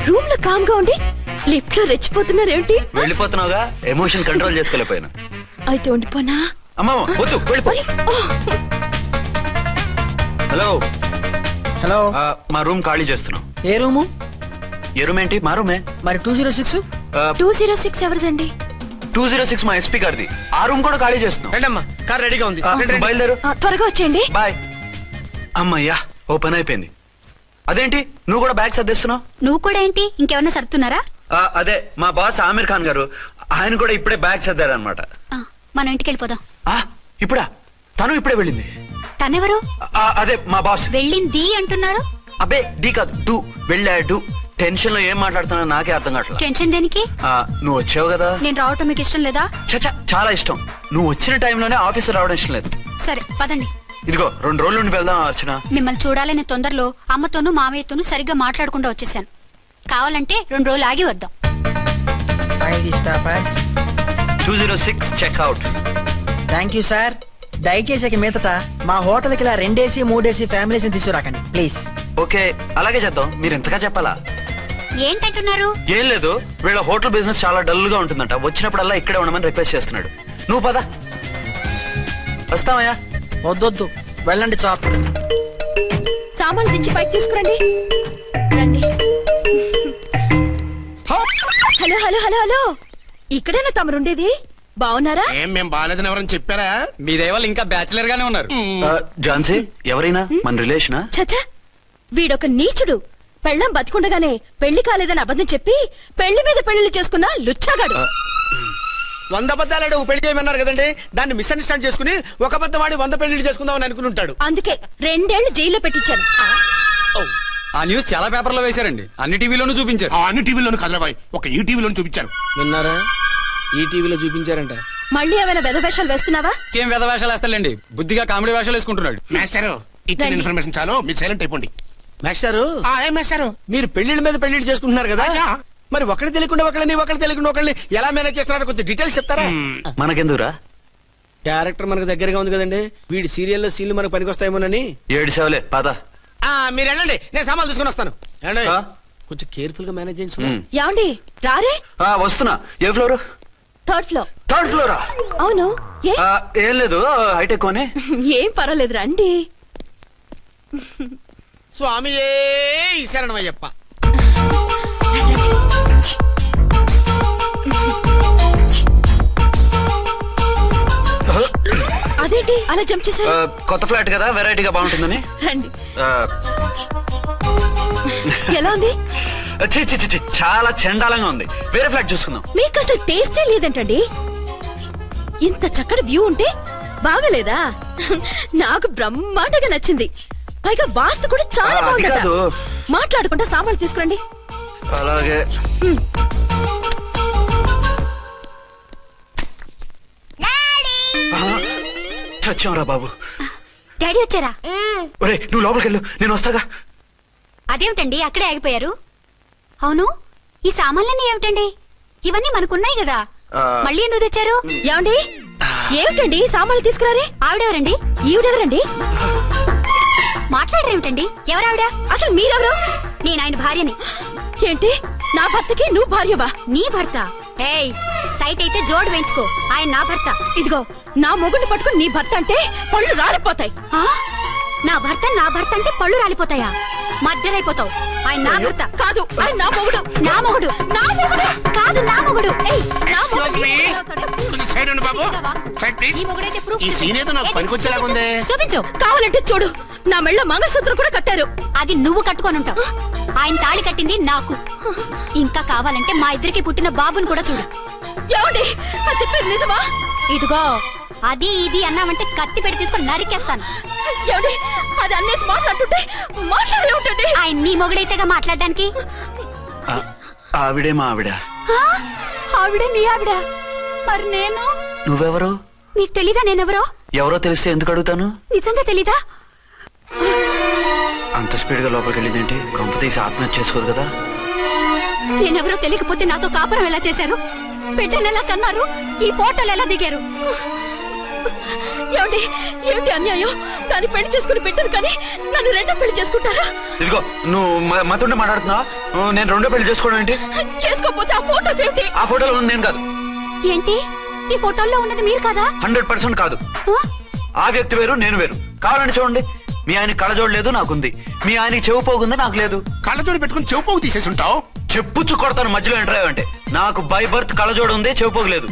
రూమ్ లో కామ్ గా ఉండి లిఫ్ట్ లో రెచ్చిపోతున్నారేంటి? వెళ్ళిపోతున్నావుగా, ఎమోషన్ కంట్రోల్ చేసుకోలేకపోయినా. అయితే ఉండిపోనా? అమ్మా వద్దు, వెళ్ళిపో. Hello hello. మా రూమ్ ఖాళీ చేస్తున్నాం. ఏ రూము? ఏ రూమ్ ఏంటి? మా రూమే. మరి 206? 206 ఎవరిదండి? 206 మా ఎస్పీ గారిది. ఆ రూమ్ కూడా ఖాళీ చేస్తున్నాం. రండమ్మా, కార్ రెడీగా ఉంది. బయలుదేరు. త్వరగా వచ్చేయండి. బాయ్. అమ్మయ్యా, ఓ పని అయిపోయింది. అదేంటి నువ్వు కూడా బ్యాగ్ సర్దేస్తున్నావు? నువ్వు కూడా ఏంటి, ఇంకెవరన్నా సర్దుతున్నారా? అదే మా బాస్ ఆమీర్ ఖాన్ గారు, ఆయన కూడా ఇప్పుడే బ్యాగ్ సర్దారనమాట. మనం ఇంటికి వెళ్ళిపోదాం. ఇప్పుడా? తను ఇప్పుడే వెళ్ళింది. తనెవరు? అదే మా బాస్. వెళ్ళింది అంటున్నారు. అబ్బే డీ కాదు, డూ. వెళ్ళాడు. టెన్షన్ లో ఏం మాట్లాడుతున్నా నాకే అర్థం కావట్లేదు. టెన్షన్ దేనికి? నువ్వు వచ్చావు కదా. నేను రావటం మీకు ఇష్టం లేదా? చచ్చా, చాలా ఇష్టం. నువ్వు వచ్చిన టైంలోనే ఆఫీస్ రావడం ఇష్టం లేదు. సరే పదండి. ఇదిగో 2 రోజుల నుండి వెళ్దాం అర్చన. మిమ్మల్ని చూడాలనే తొందరలో అమ్మతోనూ మామయ్యతోనూ సరిగ్గా మాట్లాడకుండా వచ్చేసాను. కావాలంటే 2 రోజులు ఆగి వద్దాం. 206 చెక్అవుట్. Thank you sir. దయచేసి మీదట మా హోటల్కి ఇలా 2 AC 3 AC ఫ్యామిలీస్ తీసుకురాకండి ప్లీజ్. ఓకే, అలాగే చేద్దాం. మీరు ఎంతగా చెప్పాలా? ఏంటంటున్నారు? ఏం లేదు, వీళ్ళ హోటల్ బిజినెస్ చాలా డల్ గా ఉంటుందంట. వచ్చినప్పుడల్లా ఇక్కడే ఉండమని రిక్వెస్ట్ చేస్తున్నాడు. నువ్వు పద. వస్తావయ్యా? వద్దొద్దు, వెళ్ళండి చాప్. సామాన్లు తెచ్చి పైకి తీసుకురండి. రండి. హలో హలో హలో హలో, ఇక్కడేనా తమరుండేది? బాగున్నారా? ఏం మేము బాగాలేదని ఎవరని చెప్పారా? మీ దయవల్ల ఇంకా బ్యాచిలర్ గానే ఉన్నారు. ఝాన్సీ, ఎవరైనా మన రిలేషనా? చచ్చా, వీడొక నీచుడు. పెళ్ళం బతికుండగానే పెళ్లి కాలేదని అబద్ధం చెప్పి పెళ్లి మీద పెళ్లిళ్ళు చేసుకున్న లుచ్చాగాడు. 100 అబద్ధాలు పెళ్లి చేయమన్నారు కదండి, దాన్ని మిస్అండర్స్టాండ్ చేసుకుని ఒక అబద్ధం వాడి 100 పెళ్లిళ్ళు చేసుకుందామని అనుకుని ఉంటాడు. అందుకే 2 ఏళ్లు జైల్లో పెట్టించాను. ఆ న్యూస్ చాలా పేపర్లో వేశారండి, అన్ని టీవీలోనూ చూపించారు. అన్ని టీవీలోను కదలబాయ్, ఒక ఈ టీవీలోను చూపించారు. విన్నారా? ఈ టీవీలో చూపించారంట. మళ్ళీ ఏమైనా వెధవేషాలు వేస్తున్నావా? ఏం వెధ వేషాలు వేస్తాడండి, బుద్ధిగా కామెడీ వేషాలు వేసుకుంటున్నాడు. మాస్టారు, ఇచ్చిన ఇన్ఫర్మేషన్ చాలు, మీరు సైలెంట్ అయిపోండి. మాస్టారు, ఏం మాస్టారు? మీరు పెళ్లిళ్ళ మీద పెళ్లిళ్ళు చేసుకుంటున్నారు కదా, మరి ఒకటి తెలియకుండా ఒకళ్ళని తెలియకుండా ఒకళ్ళని ఎలా మేనేజ్ చేస్తున్నారో కొంచెం డీటెయిల్స్ చెప్తారా? మనకెందుకురా? క్యారెక్టర్ మనకు దగ్గరగా ఉంది కదండి, వీడి సీరియల్లో సీన్లు మనకు పనికొస్తాయేమోనని. 7 సేవలే, పద. మీరు వెళ్ళండి, నేను సామాన్లు తీసుకుని వస్తాను. కొంచెం కేర్ఫుల్ గా మేనేజ్ చేయండి. ఏమండి రారే? వస్తున్నా. ఏ ఫ్లోర్? 3rd floor. 3rd ఫ్లోరా? అవును. ఏం లేదు, హైటెక్ అని. ఏం పర్వాలేదు, రండి. స్వామియే శరణమయ్యప్ప. అదేంటి అలా జంప్ చేశారు? కొత్త ఫ్లాట్ కదా, వెరైటీగా బాగుంటుందని. రండి. ఎలా ఉంది? చాలా చండాలంగా ఉంది. వేరే ఫ్లాట్ చూసుకుందాం. మీకు అసలు టేస్టే లేదంటండి. ఇంత చక్కటి వ్యూ ఉంటే బాగలేదా? నాకు బ్రహ్మాండంగా నచ్చింది. పైగా వాస్తు కూడా చాలా బాగుంది. మాట్లాడుకుంటా సామాన్లు తీసుకురండి. అలాగే. చచ్చాంరా బాబు. డాడీ వచ్చారా? ఒరే, నువ్వు లోపలికి వెళ్ళు, నేను వస్తాగా. అదేమిటండి అక్కడే ఆగిపోయారు? అవును, ఈ సామాన్లన్నీ ఏమిటండి? ఇవన్నీ మనకున్నాయి కదా, మళ్ళీ ఎందుకు తెచ్చారు? ఏమండి, ఏమిటండి సామాన్లు తీసుకురారే? ఆవిడెవరండి? ఈవిడెవరండి? మాట్లాడరేమిటండి? ఎవరావిడ? అసలు మీరెవరు? నేను ఆయన భార్యని. ఏంటి, నా భర్తకి నువ్వు భార్యవా? నీ భర్త? ఏయ్, సైట్ అయితే జోడు వేయించుకో, ఆయన నా భర్త. ఇదిగో, నా మొగుడిని పట్టుకుని నీ భర్త అంటే పళ్ళు రాలిపోతాయి. నా భర్త అంటే పళ్ళు రాలిపోతాయా? మర్డర్ అయిపోతావు. ఆయన నా భర్త కాదు, ఆయన నా మొగుడు. నా మొగుడు కాదు, నా మొగుడు. చూపించు. కావాలంటే చూడు, నా మెళ్ళ మంగళసూత్రం కూడా కట్టారు. అది నువ్వు కట్టుకోనుంటావు. ఆయన తాళి కట్టింది నాకు. ఇంకా కావాలంటే మా ఇద్దరికి పుట్టిన బాబుని కూడా చూడు. ఏమండి, చెప్పేది నిజమా? ఇదిగో, అది ఇది అన్నావంటే కత్తి పెట్టి తీసుకొని నరికేస్తాను. ఏమండి, అది అన్నేసి మాట్లాడుతుంటే మాట్లాడే ఉంటుంది. ఆయన నీ మొగుడైతేగా మాట్లాడడానికి. ఆవిడే మా ఆవిడ. ఆవిడే మీ ఆవిడ? మరి నేను? నువ్వెవరు? మీకు తెలీదా నేనెవరో? ఎవరో తెలిస్తే ఎందుకు అడుగుతాను? నిజంగా తెలీదా? అంత స్పీడ్ గా లోపలికి వెళ్ళిందేంటి? కొంప తీసి ఆత్మహత్య చేసుకోదు కదా? నేనెవరో తెలియకపోతే నాతో కాపురం ఎలా చేశారు? బిడ్డను ఎలా కన్నారు? ఈ ఫోటోలు ఎలా దిగారు? ఏమండి, ఏమిటి అన్యాయం? దాన్ని పెళ్లి చేసుకుని పెట్టాను కానీ నన్ను 2వ పెళ్లి చేసుకుంటారా? ఇదిగో, నువ్వు మాతో మాట్లాడుతున్నా. నేను 2వ పెళ్లి చేసుకోవడం ఏంటి? చేసుకోకపోతే ఆ ఫోటోస్ ఏమిటి? ఆ ఫోటోలో ఉంది నేను కాదు. ఏంటి, ఈ ఫోటోల్లో ఉన్నది మీరు కాదా? 100% కాదు. ఆ వ్యక్తి వేరు, నేను వేరు. కావాలంటే చూడండి. మీ ఆయన కళ్ళజోడు లేదు నాకుంది, మీ ఆయనకి చెవు పోగుంది నాకు లేదు. కళ్ళజోడు పెట్టుకుని చెవు పోగు తీసేసి ఉంటావు. చెప్పుచ్చు కొడతాను మధ్యలో ఎంటర్ అంటే. నాకు బై బర్త్ కళ్ళజోడు ఉంది, చెవు పోగు లేదు.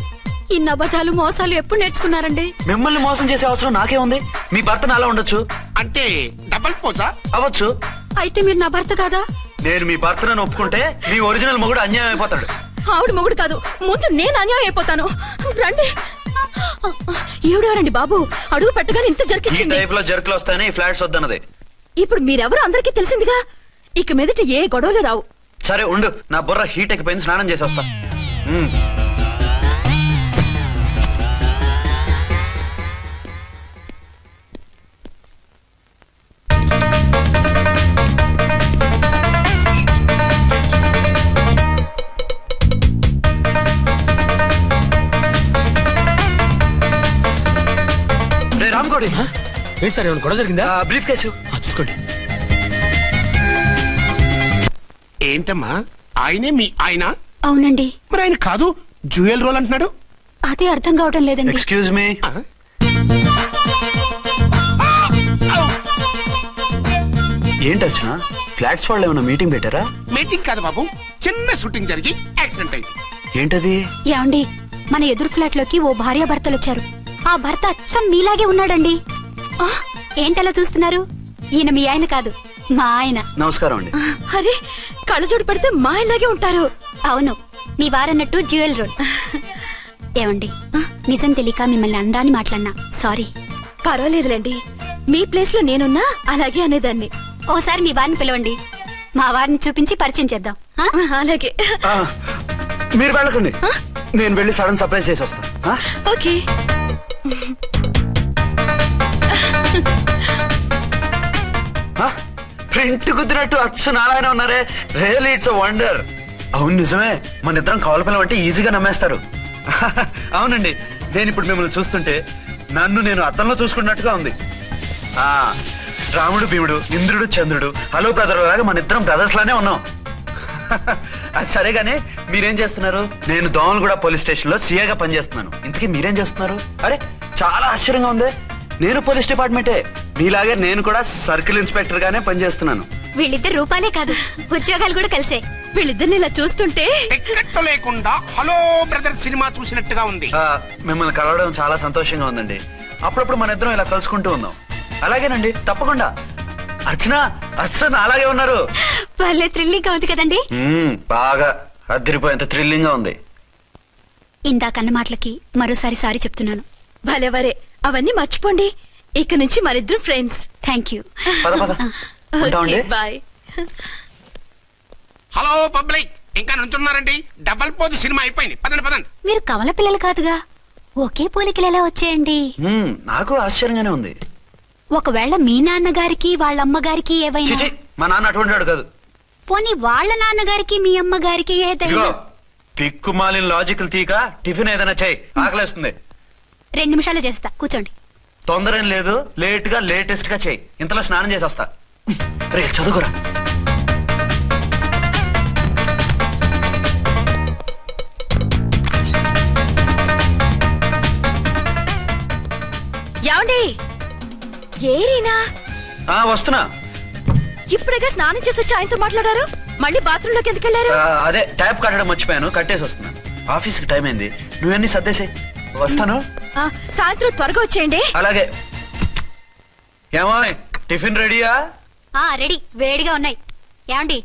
ఇన్ని అబద్ధాలు మోసాలు ఎప్పుడు నేర్చుకున్నారండి? మిమ్మల్ని మోసం చేసే అవసరం నాకే ఉంది. మీ భర్త నాలా ఉండొచ్చు. అంటే డబల్ పోజా అవ్వచ్చు. అయితే మీరు నా భర్త కాదా? నేను మీ భర్తను ఒప్పుకుంటే మీ ఒరిజినల్ మొగుడు అన్యాయం అయిపోతాడు. ఆవిడ మొగుడు కాదు, ముందు నేను అన్యాయం అయిపోతాను. రండి. ఈవిడెవరండి బాబు? అడుగు పెట్టగానే ఇంత ఈ జరికిచ్చింది. టైప్ లో జర్కులు వస్తాయని ఈ ఫ్లాట్స్ వద్దన్నది. ఇప్పుడు మీరెవరు అందరికీ తెలిసిందిగా, ఇక మీదట ఏ గొడవలు రావు. సరే ఉండు, నా బుర్ర హీట్ ఎక్కిపోయింది, స్నానం చేసి వస్తా. రామ్కోడి ఏంటి సార్, ఏమైనా గొడవ జరిగిందా? బ్రీఫ్ కేసు చూసుకోండి. ఏంటమ్మా, ఆయనే మీ ఆయన? అవునండి. మరి ఆయన కాదు, జ్యూయల్ రోల్ అంటున్నాడు. అదే అర్థం కావడం లేదండి. Excuse me. ఏంటి అర్చన, ఫ్లాట్స్ వాళ్ళు ఏమైనా మీటింగ్ పెట్టారా? మీటింగ్ కాదు బాబు, చిన్న షూటింగ్ జరిగి యాక్సిడెంట్ అయింది. ఏంటది? ఏమండి, మన ఎదురు ఫ్లాట్ లోకి ఓ భార్య భర్తలు వచ్చారు. ఆ భర్త అచ్చం మీలాగే ఉన్నాడండి. ఏంటలా చూస్తున్నారు? ఈయన మీ ఆయన కాదు, మా ఆయన. నమస్కారం అండి. అరే, కళ్ళజోడు పెడితే మా ఆయనలాగే ఉంటారు. అవును, మీ వారన్నట్టు జ్యువెల్ రోడ్. ఏమండి, నిజం తెలియక మిమ్మల్ని అందాన్ని మాట్లాడినా సారీ. పర్వాలేదులేండి, మీ ప్లేస్ లో నేనున్నా అలాగే అనేదాన్ని. ఓసారి మీ వారిని పిలవండి, మా వారిని చూపించి పరిచయం చేద్దాం. అలాగే. మీరు వెళ్ళకండి, నేను వెళ్ళి సడన్ సర్ప్రైజ్ చేసి వస్తా. ఓకే. ప్రింట్ కుదిరినట్టు అచ్చు నారాయణ ఉన్నారే, రియల్లీ ఇట్స్ అ వండర్. అవును నిజమే, మన ఇద్దరం కవల పిల్లం అంటే ఈజీగా నమ్మేస్తారు. అవునండి, నేను ఇప్పుడు మిమ్మల్ని చూస్తుంటే నన్ను నేను అద్దంలో చూసుకున్నట్టుగా ఉంది. రాముడు భీముడు, ఇంద్రుడు చంద్రుడు, హలో బ్రదర్ లాగా మన ఇద్దరం బ్రదర్స్ లానే ఉన్నాం. అది సరేగానే మీరేం చేస్తున్నారు? నేను దోమలగూడ పోలీస్ స్టేషన్ లో సీఏగా పనిచేస్తున్నాను. ఇంతకీ మీరేం చేస్తున్నారు? అరే చాలా ఆశ్చర్యంగా ఉంది, నేను పోలీస్ డిపార్ట్మెంటే, మీలాగే నేను కూడా సర్కిల్ ఇన్స్పెక్టర్ గానే పనిచేస్తున్నాను. వీళ్ళిద్దరు రూపాలే కాదు, ఉద్యోగాలు కూడా కలిసే. వీళ్ళిద్దరిని ఇలా చూస్తుంటే టికెట్ లేకుండా హలో బ్రదర్ సినిమా చూసినట్టుగా ఉంది. మిమ్మల్ని కలవడం చాలా సంతోషంగా ఉందండి. అప్పుడప్పుడు మన ఇద్దరం ఇలా కలుసుకుంటూ ఉందాం. అలాగేనండి, తప్పకుండా. అర్చన, అర్చన అలాగే ఉన్నారు. వాళ్ళే థ్రిల్లింగ్ గా ఉంది కదండి. బాగా అదిరిపోయేంత థ్రిల్లింగ్ గా ఉంది. ఇందాకన్న మాటలకి మరోసారి సారీ చెప్తున్నాను. భలేవరే, అవన్నీ మర్చిపోండి, ఇక నుంచి మరిద్దరు friends. Thank you. Bye. Hello public, ఇంకా నుంచున్నారండి? డబల్ పోజు సినిమా అయిపోయింది, పదండి పదండి. మీరు కమల పిల్లలు కాదుగా, ఒకే పోలికలు ఎలా వచ్చాయండి? నాకు ఆశ్చర్యంగానే ఉంది. ఒకవేళ మీ నాన్నగారికి వాళ్ళ అమ్మగారికి ఏవైనా? మా నాన్న అటువంటి వాడు కాదు. పోనీ వాళ్ళ నాన్నగారికి మీ అమ్మగారికి ఏదైనా? తిక్కుమాలిన లాజికల్ తీక టిఫిన్ ఏదైనా చేయి, ఆకలేస్తుంది. 2 నిమిషాలు చేస్తా, కూర్చోండి. తొందర ఏం లేదు, లేట్ గా లేటెస్ట్ గా చేయి. ఇంతలో స్నానం చేసి వస్తా. రే చదువుకురా. ఏమండి, ఏరీనా? వస్తున్నా. ఇప్పుడేగా స్నానం చేసి వచ్చి ఆయనతో మాట్లాడారు, మళ్ళీ బాత్రూమ్ లోకి ఎందుకు వెళ్ళారు? అదే ట్యాప్ కట్టడం మర్చిపోయాను, కట్టేసి వస్తున్నాను. ఆఫీస్ కి టైం అయింది, నువ్వన్నీ సర్దేసే. వస్తాను. సాయంత్రం త్వరగా వచ్చేయండి. అలాగే. ఏమో టిఫిన్ రెడీయా? రెడీ, వేడిగా ఉన్నాయి. ఏమండి,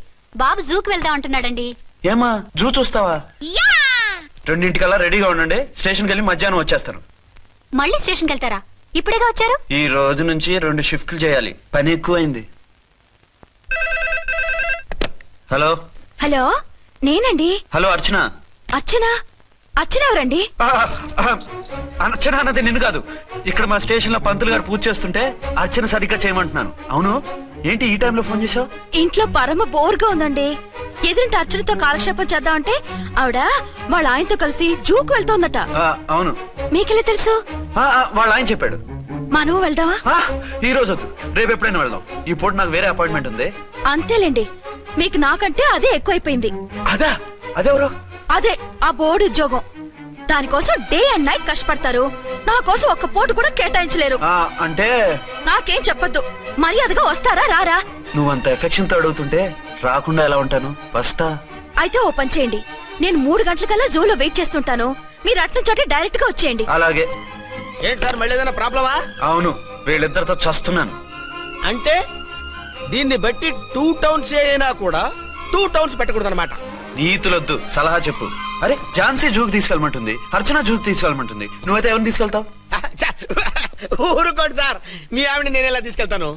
బాబు జూకి వెళ్దాం అంటున్నాడండి. ఏమా జూ చూస్తావా? 2:00కల్లా రెడీగా ఉండండి, స్టేషన్కి వెళ్ళి మధ్యాహ్నం వచ్చేస్తాను. మళ్ళీ స్టేషన్కి వెళ్తారా? ఇప్పుడేగా వచ్చారు. ఈ రోజు నుంచి 2 షిఫ్ట్లు చేయాలి, పని ఎక్కువైంది. హలో. హలో, నేనండి. హలో అర్చన. అర్చన? అర్చన ఎవరండి? అర్చన అన్నది నిన్ను కాదు. ఇక్కడ మా స్టేషన్ లో పంతులు గారు పూజ చేస్తుంటే అర్చన సరిగ్గా చేయమంటున్నాను. అవును, ఏంటి ఈ టైంలో ఫోన్ చేసావు? ఇంట్లో పరమ బోర్గా ఉందండి. ఎదురింటి అర్చనతో కాలక్షేపం చేద్దామంటే ఆవిడ వాళ్ళ ఆయనతో కలిసి జూకు వెళ్తోందట. అవును. మీకెళ్ళి తెలుసు? వాళ్ళ ఆయన చెప్పాడు. మనము వెళ్దామా? ఈ రోజు వద్దు, రేపు ఎప్పుడైనా వెళ్దాం. ఈ పూట నాకు వేరే అపాయింట్మెంట్ ఉంది. అంతేలేండి, మీకు నాకంటే అదే ఎక్కువైపోయింది. అదా? అదెవరు? అదే ఆ బోర్డు ఉద్యోగం. దానికోసం డే అండ్ నైట్ కష్టపడతారు, నా కోసం ఒక్క పూట కూడా కేటాయించలేరు. అంటే నాకేం చెప్పద్దు, మర్యాదగా వస్తారా రారా? నువ్వంత ఎఫెక్షన్ తో అడుగుతుంటే రాకుండా ఎలా ఉంటాను, వస్తా. అయితే ఓ పని చేయండి, నేను 3 గంటలకల్లా జూలో వెయిట్ చేస్తుంటాను, మీరు అట్నుంచి డైరెక్ట్ గా వచ్చేయండి. అలాగే. ఏంటి సార్ మళ్ళీ ఏదైనా ప్రాబ్లమా? అవును, వీళ్ళిద్దరితో చస్తున్నాను. అంటే దీన్ని బట్టి 2 టౌన్స్ అయినా కూడా 2 టౌన్స్ పెట్టకూడదు అనమాట. నీతులొద్దు, సలహా చెప్పు. అరే ఝాన్సీ జూకి తీసుకెళ్ళమంటుంది, అర్చన జూకి తీసుకెళ్ళమంటుంది, నువ్వైతే ఎవరిని తీసుకెళ్తావు? ఊరుకోండి సార్, మీ ఆవిడ నేను ఎలా తీసుకెళ్తాను?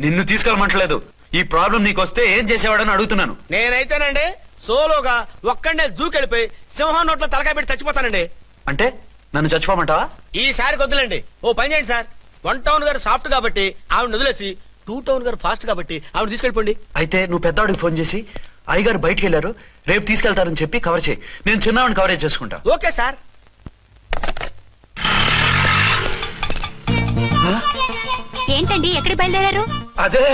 నిన్ను తీసుకెళ్ళమంటలేదు. ఈ ప్రాబ్లం నీకు వస్తే ఏం చేసేవాడని అడుగుతున్నాను. నేనైతేనండి సోలోగా ఒక్కడే జూకెళ్ళిపోయి సింహం నోట్లో తలకాయ పెట్టి చచ్చిపోతానండి. అంటే నన్ను చచ్చిపోమంటావా? ఈసారి వద్దులేండి, ఓ పని చేయండి సార్. 1 టౌన్ గారు సాఫ్ట్ కాబట్టి ఆవిడ వదిలేసి 2 టౌన్ గారు ఫాస్ట్ కాబట్టి ఆవిడ తీసుకెళ్ళిపోండి. అయితే నువ్వు పెద్దవాడికి ఫోన్ చేసి అయ్యగారు బయటికి వెళ్ళారు, రేపు తీసుకెళ్తారని చెప్పి కవర్ చేయి. నేను చిన్నవాడిని కవరేజ్ చేసుకుంటా. Okay sir. ఏంటండి ఎక్కడికి బయలుదేరారు? అదే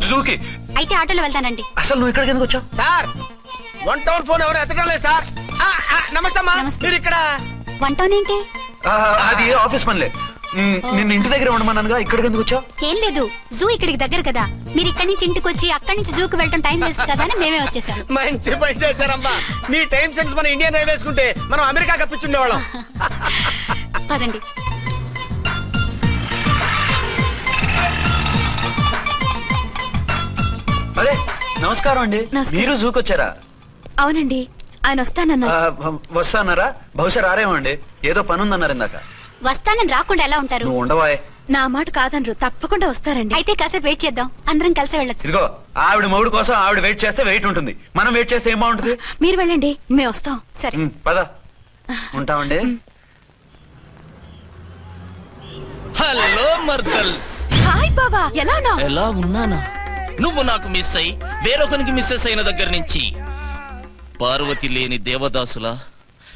జూకి. అయితే ఆటోలో వెళ్తానండి. అసలు నువ్వు ఇక్కడికి ఎందుకు వచ్చావు? సార్ 1 టౌన్ ఫోన్ ఎవరు ఎత్తడం లేదు సార్. నమస్తే అమ్మా, మీరు ఇక్కడ? 1 టౌన్ ఏంటి? అది ఆఫీస్ పనిలే. నిన్ను ఇంటి దగ్గర ఉండమన్నానుగా, ఇక్కడికి ఎందుకు వచ్చావు? ఏం లేదు, జూ ఇక్కడికి దగ్గర కదా, మీరు ఇక్కడి నుంచి ఇంటికి వచ్చి అక్కడి నుంచి జూకి వెళ్ళటం టైం వేస్ట్ కదా అని మేమే వచ్చేసాం. మంచి పని చేశారమ్మా. మీ టైం సెన్స్ మన ఇండియన్ రైల్వేస్ కుంటే మనం అమెరికా కప్పించుండేవాళ్ళం. పదండి. అదే నమస్కారం అండి, మీరు జూకి వచ్చారా? అవునండి, ఆయన వస్తానన్నారు. వస్తానరా? బహుశా రారేమో అండి, ఏదో పని ఉందన్నారు ఇందాక. వస్తానని రాకుండా ఎలా ఉంటారు? నువ్వు ఉండవా? నా మాట కాదనరు, తప్పకుండా వస్తారండి. అయితే కాసేపు వెయిట్ చేద్దాం, అందరం కలిసి వెళ్ళొచ్చు. ఇదిగో ఆవిడ మొగుడు కోసం ఆవిడ వెయిట్ చేస్తే వెయిట్ ఉంటుంది, మనం వెయిట్ చేస్తే ఏం బాగుంటుంది? మీరు వెళ్ళండి, మేము వస్తాం. సరే పద, ఉంటామండి. హలో మర్దల్స్. హాయ్ బాబా, ఎలా ఉన్నావు? ఎలా ఉన్నానా? నువ్వు నాకు మిస్ అయి వేరొకరికి మిస్సెస్ అయిన దగ్గర నుంచి పార్వతి లేని దేవదాసులా,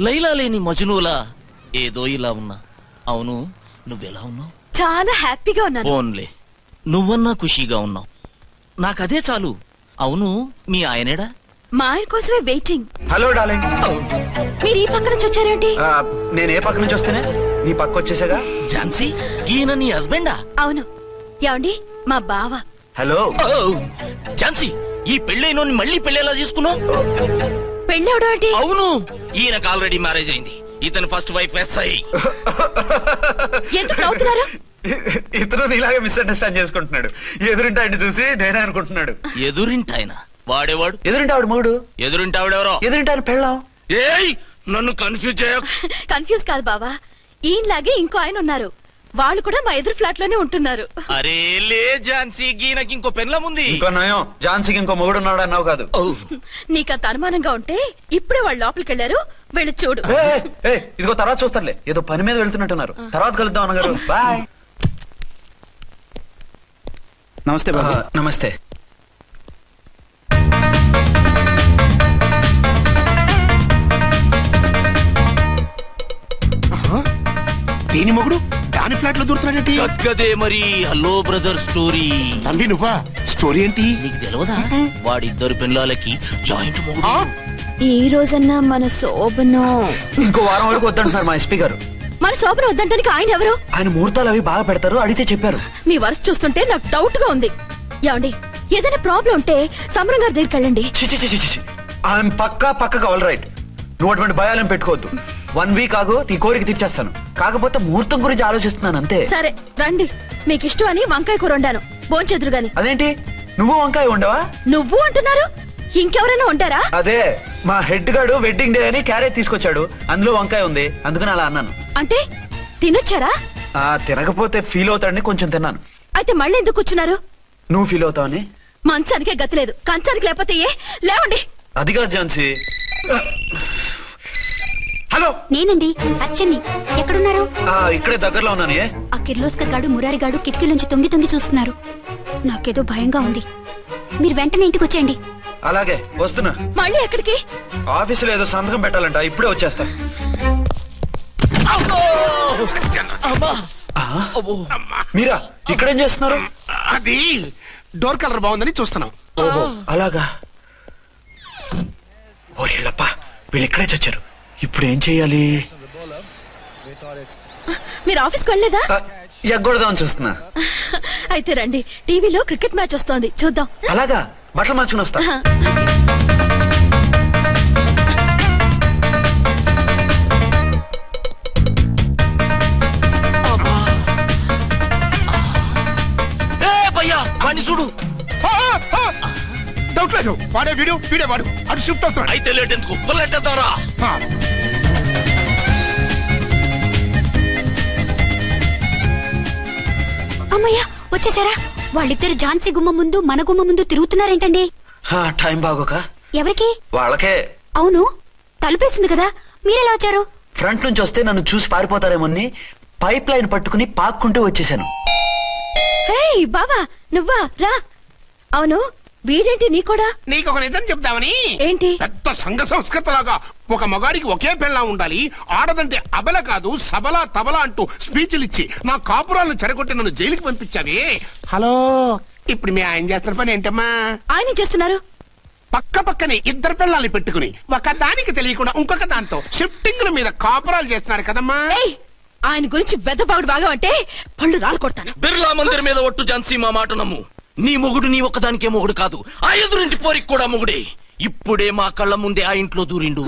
లైలా లేని మజునులా ఏదో ఇలా ఉన్నా. అవును, నువ్వెలా ఉన్నావు? చాలా హ్యాపీగా ఉన్నాను. ఓన్లే నువ్వన్నా ఖుషీగా ఉన్నావు, నాకదే చాలు. అవును, మీ ఆయనేడా? మా ఆయన కోసమే వెయిటింగ్. Hello darling. మీరు ఈ పక్క నుంచి వచ్చారేంటి? నేను ఏ పక్క నుంచి వస్తేనే నీ పక్క వచ్చేసాగా. ఝాన్సీ, ఈయన నీ హస్బెండా? అవును. ఏమండి, మా బావ. హలో. ఝాన్సీ, ఈ పెళ్ళైనోని మళ్ళీ పెళ్ళేలా చేసుకున్నావు? పెళ్ళవడం ఏంటి? అవును, ఈయనకు ఆల్రెడీ మ్యారేజ్ అయింది. ఇతను ఫస్ట్ వైఫ్ ఎస్ఐ. ఎందుకు నవ్వుతున్నారు? ఇతను నీలాగే మిస్అండర్స్టాండ్ చేసుకుంటున్నాడు. ఎదురింటి ఆయన చూసి నేనే అనుకుంటున్నాడు. ఎదురింటి ఆయన వాడేవాడు? ఎదురింటి ఆవిడ మూడు. ఎదురింటి ఆవిడెవరో? ఎదురింటి ఆయన పెళ్ళాం. ఏయ్, నన్ను కన్ఫ్యూజ్ చేయ. కన్ఫ్యూజ్ కాదు బావా, ఈయనలాగే ఇంకో ఆయన ఉన్నారు, వాళ్ళు కూడా మా ఎదురు ఫ్లాట్ లోనే ఉంటున్నారు. అరే లే ఝాన్సీ, గీనకి ఇంకో పెన్లం ఉంది. ఇంకో నయం, ఝాన్సీకి ఇంకో మొగుడు ఉన్నాడు అన్నావు కాదు. నీకంత అనుమానంగా ఉంటే ఇప్పుడే వాళ్ళు లోపలికి వెళ్ళారు, వెళ్ళి చూడు. ఇదిగో తర్వాత చూస్తారులే, ఏదో పని మీద వెళ్తున్నట్టున్నారు. తర్వాత కలుద్దాం అన్నగారు. బాయ్. నమస్తే బాబా. నమస్తే. దీని మొగుడు దాని ఫ్లాట్ లో దూరుతున్నాడేంటి? కదే మరి. Hello brother story. తండ్రి నువ్వా? స్టోరీ ఏంటి? నీకు తెలియదా? వాడిద్దరు పిల్లలకి జాయింట్ మొగుడు. ఈ రోజన్నా మన శోభనం ఇంకో వారం వరకు వద్దంటున్నారు మా ఎస్పీ గారు. మన శోభనం వద్దంటానికి ఆయన ఎవరు? ఆయన ముహూర్తాలు అవి బాగా పెడతారు, అడిగితే చెప్పారు. మీ వరుస చూస్తుంటే నాకు డౌట్ గా ఉంది. ఏమండి, ఏదైనా ప్రాబ్లం ఉంటే సమరం గారి దగ్గరికి వెళ్ళండి. ఆయన పక్కగా ఆల్ రైట్. నువ్వు అటువంటి భయాలను పెట్టుకోవద్దు. 1 వీక్ ఆగు, నీ కోరిక తీర్చేస్తాను. కాకపోతే ముహూర్తం గురించి ఆలోచిస్తున్నాను అంతే. సరే రండి, మీకు ఇష్టం అని వంకాయ కూర వండాను, భోంచెదురు గాని. అదేంటి నువ్వు వంకాయ ఉండవా? నువ్వు అంటున్నారు, ఇంకెవరైనా ఉంటారా? అదే మా హెడ్ గాడు వెడ్డింగ్ డే అని క్యారేజ్ తీసుకొచ్చాడు, అందులో వంకాయ ఉంది, అందుకని అలా అన్నాను. అంటే తినొచ్చారా? తినకపోతే ఫీల్ అవుతాడని కొంచెం తిన్నాను. అయితే మళ్ళీ ఎందుకు కూర్చున్నారు? నువ్వు ఫీల్ అవుతావని. మంచానికే గతి లేదు, కంచానికి లేకపోతే ఏ? లేవండి. అది కాదు ఝాన్సీ. హలో, నేనండి అర్చన్ని. ఎక్కడున్నారు? ఇక్కడే దగ్గరలో ఉన్నాను. ఆ కిర్లోస్కర్ గాడు మురారి గాడు కిటికీ నుంచి తొంగి చూస్తున్నారు. నాకేదో భయంగా ఉంది, మీరు వెంటనే ఇంటికి వచ్చేయండి. అలాగే వస్తున్నా. మళ్ళీ ఎక్కడికి? ఆఫీసులో ఏదో సంతకం పెట్టాలంట, ఇప్పుడే వచ్చేస్తా. మీరా ఇక్కడేం చేస్తున్నారు? అది డోర్ కలర్ బాగుందని చూస్తున్నాం. ఓహో అలాగా. ఓరేళ్ళప్ప, వీళ్ళు ఇక్కడే చచ్చారు. ఇప్పుడు ఏం చెయ్యాలి? మీరు ఆఫీస్కి వెళ్ళలేదా? ఎగ్గొడదామని చూస్తున్నా. అయితే రండి, టీవీలో క్రికెట్ మ్యాచ్ వస్తోంది, చూద్దాం. అలాగా, బట్టలు మార్చుకుని వస్తా. చూడు, డౌట్ లేదు, వాడే వీడే వాడు. అటు షిఫ్ట్ అవుతాడు. అయితే లేట్ ఎందుకు, బుల్లెట్టేద్దాంరా. అమ్మయ్యా, వచ్చేసారా? వాళ్ళిద్దరు ఝాన్సీ గుమ్మ ముందు మన గుమ్మ ముందు తిరుగుతున్నారేంటండి? టైం బాగోక. ఎవరికి? వాళ్ళకే. అవును, తలుపేసింది కదా, మీరెలా వచ్చారు? ఫ్రంట్ నుంచి వస్తే నన్ను చూసి పారిపోతారేమోని పైప్ లైన్ పట్టుకుని పాక్కుంటూ వచ్చేసాను. బావా, నువ్వా? రా. అవును, వీడేంటి నీ కూడా? నీకు ఒక నిజం చెప్తామని. ఏంటి? పెద్ద సంఘ సంస్కృతలాగా ఒక మగాడికి ఒకే పెళ్ళ ఉండాలి, ఆడదంటే అబల కాదు సబలా తబలా అంటూ స్పీచ్లు ఇచ్చి నా కాపురాలను చెడగొట్టి నన్ను జైలుకి పంపించావే. హలో, ఇప్పుడు మీ ఆయన చేస్తున్న పని ఏంటమ్మా? ఆయన చేస్తున్నారు పక్క పక్కనే ఇద్దరు పిల్లల్ని పెట్టుకుని ఒక దానికి తెలియకుండా ఇంకొక దాంతో షిఫ్టింగ్ల మీద కాపురాలు చేస్తున్నాడు కదమ్మా. ఆయన గురించి బెద్దబాగుడు బాగా అంటే పళ్ళు రాలు కొడతాను. బిర్లా మందిర్ మీద ఒట్టు ఝాన్సీ, మా మాట నమ్ము. నీ మొగుడు నీ ఒక్కదానికే మొగుడు కాదు, ఆ ఎదురింటి పోరికి కూడా మొగుడే. ఇప్పుడే మా కళ్ళ ముందే ఆ ఇంట్లో దూరిండు.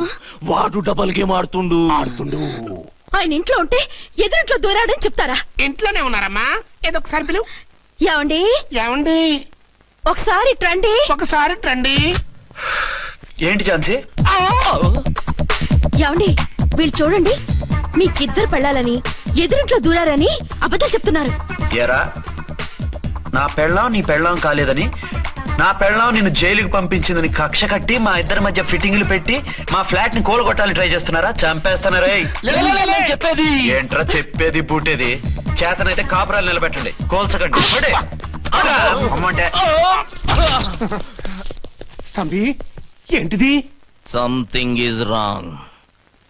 వాడు డబల్ గేమ్ ఆడుతుండు. ఆయన ఇంట్లో ఉంటే ఎదురింట్లో దూరాడని చెప్తారా? ఇంట్లోనే ఉన్నారమ్మా. ఏదో ఒకసారి పిలువు. ఏమండి? ఏమండి? ఒకసారి ట్రండి. ఒకసారి ట్రండి. ఏంటి ఝాన్సీ? ఏమండి, వీళ్ళు చూడండి, మీకిద్దరు పెళ్ళాలని ఎదురింట్లో దూరారని అబద్ధాలు చెప్తున్నారు. ఏరా, నా పెళ్ళాం నీ పెళ్ళాం కాలేదని, నా పెళ్ళాం నిన్ను జైలుకి పంపించిందని కక్ష కట్టి మా ఇద్దరి మధ్య ఫిట్టింగ్లు పెట్టి మా ఫ్లాట్ ని కోలుగొట్టాలని ట్రై చేస్తున్నారా? చంపేస్తున్నారా? చెప్పేది ఏంట్రా చెప్పేది బూటేది? చేతనైతే కాపురాలు నిలబెట్టండి, కోల్చకండి. అమ్మంటే తంబి, ఏంటిది? Something is wrong.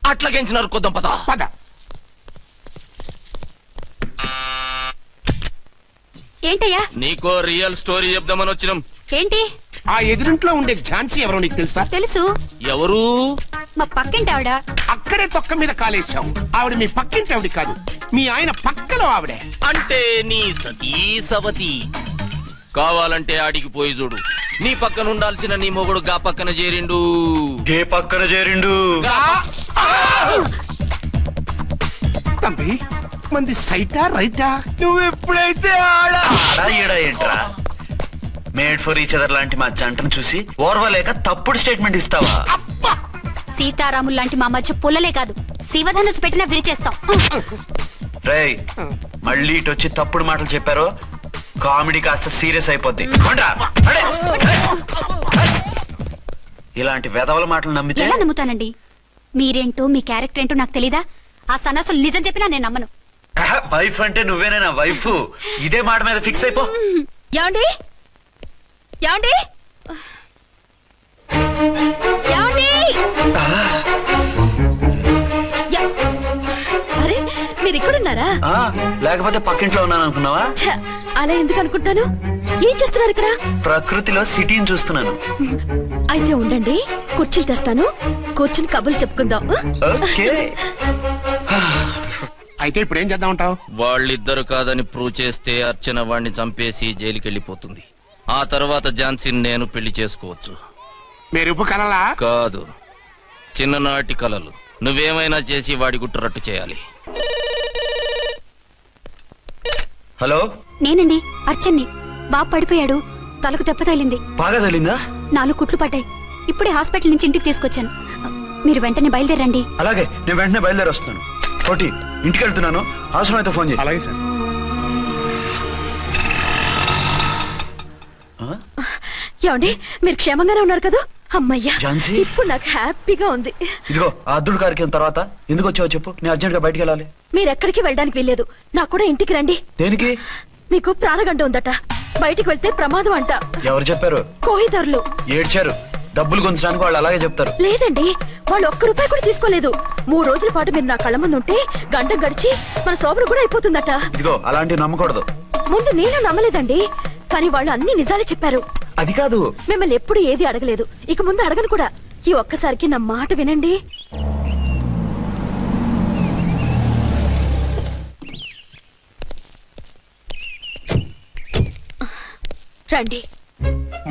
అట్లాగేంచినారు, కొద్దాం పద. పద. ఏంటయ్యా? నీకో రియల్ స్టోరీ చెప్దామని వచ్చినాం. ఏంటి? ఆ ఎదురింట్లో ఉండే ఝాన్సీ ఎవరో నీకు తెలుసా? తెలుసు. ఎవరు? మా పక్కింటి ఆవిడ. అక్కడే తొక్క మీద కాలేశావు. ఆవిడ మీ పక్కింటి ఆవిడ కాదు, మీ ఆయన పక్కలో ఆవిడే. అంటే నీ సతీ సవతి. కావాలంటే ఆడికి పోయి చూడు, నీ పక్కన ఉండాల్సిన నీ మొగుడు గా పక్కన చేరిండు. గే పక్కన చేరిండు. తంబి, మంది సైటా రైటా? నువ్వు ఎప్పుడైతే ఆడా ఏంట్రా? మేడ్ ఫర్ ఈచ్ అదర్ లాంటి మా జంటను చూసి ఓర్వలేక తప్పుడు స్టేట్మెంట్ ఇస్తావా? సీతారాములు లాంటి మా మధ్య పుల్లలే కాదు, శివధనుసు పెట్టినా విరిచేస్తాం. రేయ్, మళ్ళీ ఇటు వచ్చి తప్పుడు మాటలు చెప్పారో కామెడీ కాస్త సీరియస్ అయిపోద్ది. ఇలాంటి వెధవల మాటలు నమ్మితే ఎలా నమ్ముతానండి? మీరేంటో మీ క్యారెక్టర్ ఏంటో నాకు తెలీదా? ఆ సన్నాసులు నిజం చెప్పినా నేను నమ్మను. వైఫ్ అంటే నువ్వేనా వైఫ్? ఇదే మాట మీద ఫిక్స్ అయిపో. ఏమండి? ఏమండి? ఏమండి? అరే, మీరు ఇక్కడున్నారా? లేకపోతే పక్కింట్లో ఉన్నాను అనుకున్నావా? అలా ఎందుకు అనుకుంటాను? ఏం చేస్తున్నారు ఇక్కడ? ప్రకృతిలో సిటీని చూస్తున్నాను. అయితే ఉండండి, కుర్చీలు తెస్తాను, కూర్చుని కబుర్లు చెప్పుకుందాం. అయితే ఇప్పుడు ఏం చేద్దాం అంటావు? వాళ్ళిద్దరు కాదని ప్రూవ్ చేస్తే అర్చన వాడిని చంపేసి జైలుకి వెళ్ళిపోతుంది. ఆ తర్వాత ఝాన్సీని నేను పెళ్లి చేసుకోవచ్చు. మీరు కలలా? కాదు, చిన్ననాటి కలలు. నువ్వేమైనా చేసి వాడి గుట్టురట్టు చేయాలి. హలో, నేనండి, అర్చన్ని. బాబు పడిపోయాడు, తలకు దెబ్బ తగిలింది. బాగా తగిలిందా? 4 కుట్లు పడ్డాయి. ఇప్పుడే హాస్పిటల్ నుంచి ఇంటికి తీసుకొచ్చాను. మీరు వెంటనే బయలుదేరండి. అలాగే, నేను వెంటనే బయలుదేరి వస్తున్నాను. కోటి, ఇంటికి వెళ్తున్నాను, అవసరం అయితే ఫోన్ చేయి. అలాగే సార్. ఏమండి, మీరు క్షేమంగానే ఉన్నారు కదా? అమ్మయ్యా, ఝాన్సీ, ఇప్పుడు నాకు హ్యాపీగా ఉంది. ఇదిగో ఆ అద్దుడు కార్యక్రమం తర్వాత ఎందుకు వచ్చావో చెప్పు, నేను అర్జెంట్ గా బయటికి వెళ్ళాలి. మీరు ఎక్కడికి వెళ్ళడానికి వెళ్ళలేదు, నాకు కూడా ఇంటికి రండి. దేనికి? మీకు ప్రాణగంట ఉందట, బయటికి వెళ్తే ప్రమాదం అంట. ఎవరు చెప్పారు? కోహిదారులు ఏడ్చారు. డబ్బులు గుంచడానికి వాళ్ళు అలాగే చెప్తారు. లేదండి, వాళ్ళు ₹1 కూడా తీసుకోలేదు. 3 రోజుల పాటు మీరు నా కళ్ళ ముందు ఉంటే గంట గడిచి మన సోబరు కూడా అయిపోతుందట. ఇదిగో అలాంటివి నమ్మకూడదు. ముందు నేను నమ్మలేదండి, కానీ వాళ్ళు అన్ని నిజాలే చెప్పారు. అది కాదు, మిమ్మల్ని ఎప్పుడు ఏది అడగలేదు, ఇక ముందు అడగను కూడా. ఈ ఒక్కసారికి నా మాట వినండి. రండి.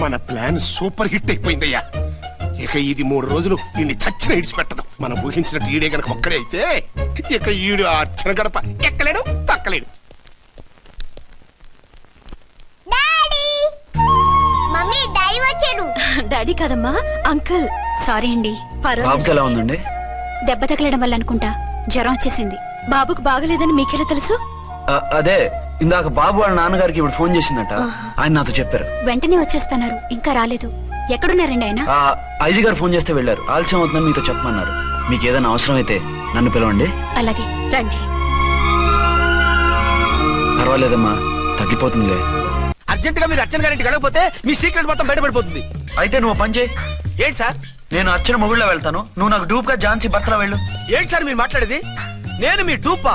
మన ప్లాన్ సూపర్ హిట్ అయిపోయిందయ్యా. ఇక ఇది 3 రోజులు ఈయన్ని చచ్చిన ఇడిచిపెట్టదు. మనం ఊహించినట్టు ఈడే గనక ఒక్కడే అయితే ఇక ఈడు ఆ అర్చన గడప ఎక్కలేడు తక్కలేడు. డాడీ కదమ్మా, అంకుల్. సారీ అండి. ఎలా ఉందండి? దెబ్బ తగలడం వల్ల అనుకుంటా జ్వరం వచ్చేసింది. బాబుకు బాగలేదని మీకెలా తెలుసు? అదే ఇందాక బాబు వాళ్ళ నాన్నగారికి ఇప్పుడు ఫోన్ చేసిందట. ఆయన నాతో చెప్పారు. వెంటనే వచ్చేస్తున్నారు. ఇంకా రాలేదు. ఎక్కడున్నారండి ఆయన? ఐజీ గారు ఫోన్ చేస్తే వెళ్ళారు. ఆలస్యం అవుతుందని మీతో చెప్పమన్నారు. మీకు ఏదైనా అవసరం అయితే నన్ను పిలవండి. అలాగే రండి. పర్వాలేదమ్మా, తగ్గిపోతుందిలే. అర్జెంట్ గా మీరు అర్చన గారింటికి వెళ్ళకపోతే మీ సీక్రెట్ మొత్తం బయటపడిపోతుంది. అయితే నువ్వు పని చేయి. ఏంటి సార్? నేను అర్చన మొగుళ్ళ వెళ్తాను, నువ్వు నాకు డూప్ గా ఝాన్సీ భర్తలా వెళ్ళు. ఏంటి సార్ మీరు మాట్లాడేది? నేను మీ డూపా?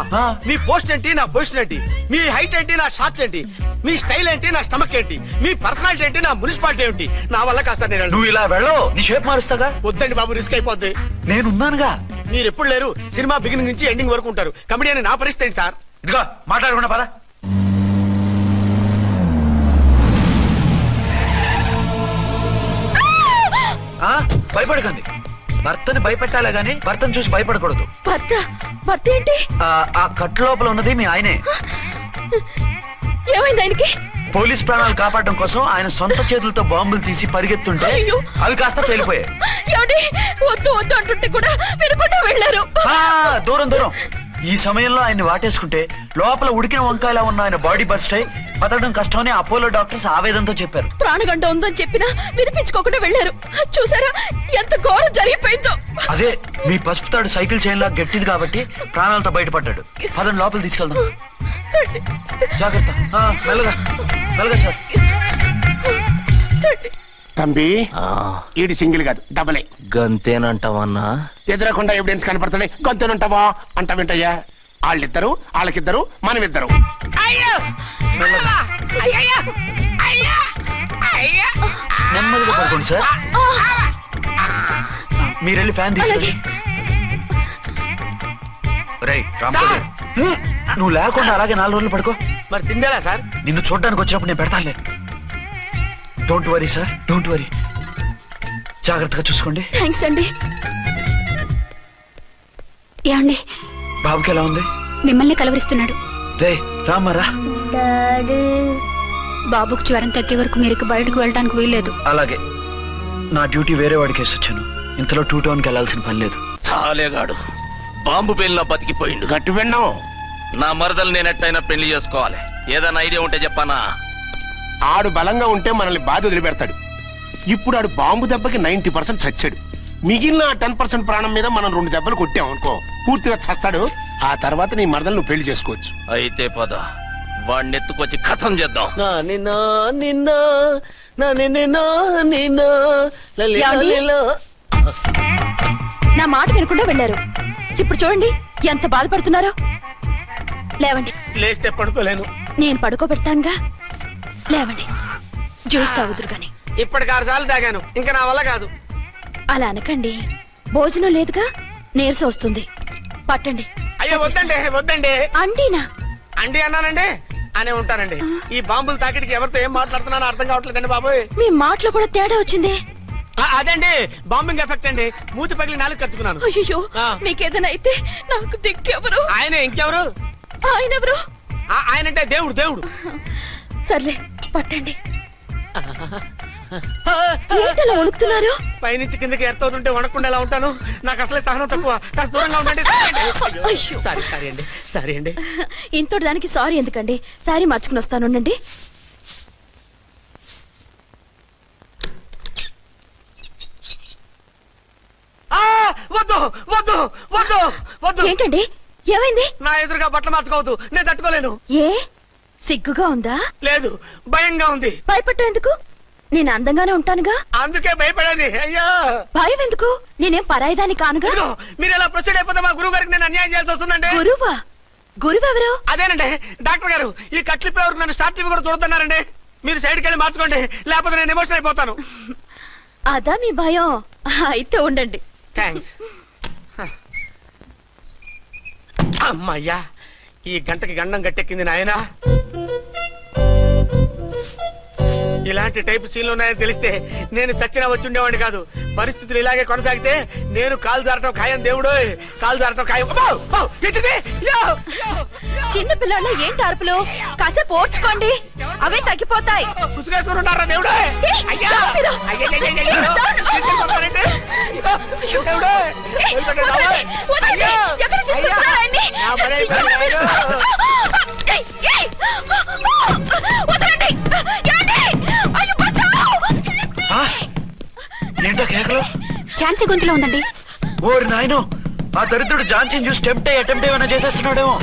మీ పోస్ట్ ఏంటి, నా పొజిషన్ ఏంటి, మీ హైట్ ఏంటి, నా షార్ట్ ఏంటి, మీ స్టైల్ ఏంటి, నా స్టమక్ ఏంటి, మీ పర్సనాలిటీ ఏంటి, నా మున్సిపాలిటీ ఏంటి? నా వల్ల కాస్త నేను నువ్వు ఇలా వెళ్ళవు, నీ షేప్ మారుస్తాగా. వద్దండి బాబు, రిస్క్ అయిపోద్ది. నేనున్నానుగా. మీరు ఎప్పుడు లేరు. సినిమా బిగినింగ్ నుంచి ఎండింగ్ వరకు ఉంటారు. కమెడీ అని నా పరిస్థితి ఏంటి సార్? ఇదిగో మాట్లాడకుండా పద. భయపడకండి. భర్తని భయపెట్టాలే గాని భర్తను చూసి భయపడకూడదు. భర్త ఏంటి? ఆ కట్టు లోపల ఉన్నది మీ ఆయనే. ఏమైంది ఆయనకి? పోలీస్ ప్రాణాలు కాపాడడం కోసం ఆయన సొంత చేతులతో బాంబులు తీసి పరిగెత్తుంటే అవి కాస్త పేలిపోయాయి. వద్దు వద్దు అంటుంటే కూడా వినకుండా వెళ్ళారు. దూరం దూరం. ఈ సమయంలో ఆయన్ని వాటేసుకుంటే లోపల ఉడికిన వంకాయలా ఉన్న ఆయన బాడీ బర్స్ట్ అయి బతకడం కష్టమని అపోలో డాక్టర్స్ ఆవేదనతో చెప్పారు. ప్రాణగంట ఉందని చెప్పినా వినిపించుకోకుండా వెళ్ళారు. చూసారా ఎంత ఘోరం జరిగిపోయిందో. అదే మీ పసుపు తాడు సైకిల్ చైన్ లా గట్టిది కాబట్టి ప్రాణాలతో బయటపడ్డాడు. అతను లోపల తీసుకెళ్దాం. జాగ్రత్త. మెల్లగా మెల్లగా సార్. తంబి ఈడి సింగిల్ కాదు, డబలే. గంతేనంటావన్నా? ఎదురకుండా ఎవిడెన్స్ కనపడుతుంది. గంతేనంటావా అంట వింటయ్యా. వాళ్ళిద్దరు, వాళ్ళకిద్దరు, మనమిద్దరు. నెమ్మదిగా పడుకోండి సార్. మీరెళ్ళి ఫ్యాన్ తీసుకెళ్ళి. నువ్వు లేకుండా అలాగే 4 రోజులు పడుకో. మరి తిండేలా సార్? నిన్ను చూడడానికి వచ్చినప్పుడు నేను పెడతానులే. Don't worry sir, don't worry. జాగ్రత్తగా చూసుకోండి. థాంక్స్ అండి. ఏమండి, బాబుకి ఎలా ఉంది? మిమ్మల్ని కలవరిస్తున్నాడు. రే రామారా. బాబుకు జ్వరం తగ్గే వరకు మీరు బయటకు వెళ్ళడానికి వీల్లేదు. అలాగే. నా డ్యూటీ వేరే వాడికి వేసి వచ్చాను. ఇంతలో 2 టౌన్కి వెళ్ళాల్సిన పని లేదు. చాలేగాడు బాంబు పేలినా బతికిపోయిండు. గట్టి విన్నావు. నా మరదలు నేను ఎట్టయినా పెళ్లి చేసుకోవాలి. ఏదైనా ఐడియా ఉంటే చెప్పానా? ఆడు బలంగా ఉంటే మనల్ని బాధ వదిలిపెడతాడు. ఇప్పుడు ఆడు బాంబు దెబ్బకి 90% చచ్చాడు. మిగిలిన 10% ప్రాణం మీద మనం 2 దెబ్బలు కొట్టాం అనుకో, పూర్తిగా చస్తాడు. ఆ తర్వాత నీ మరదలు నువ్వు పెళ్లి చేసుకోవచ్చు. అయితే పద, వాడిని ఎత్తుకొచ్చి ఖతం చేద్దాం. నా మాట వినకుండా వెళ్ళారు. ఇప్పుడు చూడండి ఎంత బాధపడుతున్నారో. లేవండి. లేస్తే పడుకోలేను. నేను పడుకోబెడతానుగా. లేవండి, జ్యూస్ తాగుదురు గాని. ఇప్పటికి 6 సార్లు తాగాను, ఇంకా నా వల్ల కాదు. అలా అనకండి, భోజనం లేదుగా, నీరసం వస్తుంది. పట్టండి. అయ్యో వద్దండి, వద్దండి. అండినా? అండి అన్నానండి, అనే ఉంటానండి. ఈ బాంబులు తాకిడికి ఎవరితో ఏం మాట్లాడుతున్నానో అర్థం కావట్లేదండి బాబోయ్. మీ మాటలో కూడా తేడా వచ్చిందే. అదండి బాంబింగ్ ఎఫెక్ట్ అండి. మూతి పగిలి 4 ఖర్చుకున్నాను. అయ్యో, మీకేదైనా అయితే నాకు దిక్కెవరు? ఆయనే. ఇంకెవరు? ఆయనెవరు? ఆయనంటే దేవుడు. దేవుడు. సర్లే, పట్టండి. ఏంటలా వణుకుతున్నారు? పైనుంచి కిందకి ఎర్తవుతుంటే వణకుండా ఎలా ఉంటాను? నాకు అసలే సహనం తక్కువ. కాస్త దూరంగా ఉండండి. సారీ అండి. ఇంతటి దానికి సారీ ఎందుకండి? సారీ మార్చుకుని వస్తాను. ఉండండి. వద్దు వద్దు వద్దు వద్దు. ఏంటండి, ఏమైంది? నా ఎదురుగా బట్టలు మార్చుకోవద్దు, నేను తట్టుకోలేను. ఏ సిగ్గుగా ఉందా? లేదు, భయంగా ఉంది. భయపట్టు ఎందుకు? నేను అందంగానే ఉంటానుగా. అందుకే భయపడేది. అయ్యా, భయం ఎందుకు? నేనేం పరాయిదాన్ని కానుగా. మీరు ఎలా ప్రొసీడ్ అయిపోతే మా గురువు గారికి నేను అన్యాయం చేయాల్సి వస్తుందండి. గురువా? గురువెవరు? అదేనండి డాక్టర్ గారు. ఈ కట్లిప్పే వరకు నన్ను స్టార్ట్ టీవీ కూడా చూడుతున్నారండి. మీరు సైడ్కి వెళ్ళి మార్చుకోండి, లేకపోతే నేను ఎమోషన్ అయిపోతాను. అదా మీ భయం? అయితే ఉండండి. థ్యాంక్స్. అమ్మయ్యా, ఈ గంటకి గండం గట్టెక్కింది నాయనా. ఇలాంటి టైప్ సీన్లు ఉన్నాయని తెలిస్తే నేను చచ్చినా వచ్చి ఉండేవాడిని కాదు. పరిస్థితులు ఇలాగే కొనసాగితే నేను కాలు జారటం ఖాయం దేవుడు, కాలు జారటం ఖాయం. చిన్న పిల్లలు ఏంటి అరుపులు? కాసేపు ఓర్చుకోండి, అవే తగ్గిపోతాయి. పుసుగేసుకున్నారా దేవుడు? ఏంటో కేకలు? ఝాన్సీ గొంతులో ఉందండి. ఓరి నాయనో, ఆ దరిద్రుడు ఝాన్సీని చూసి అటెంప్ట్ ఏమైనా చేసేస్తున్నాడేమో.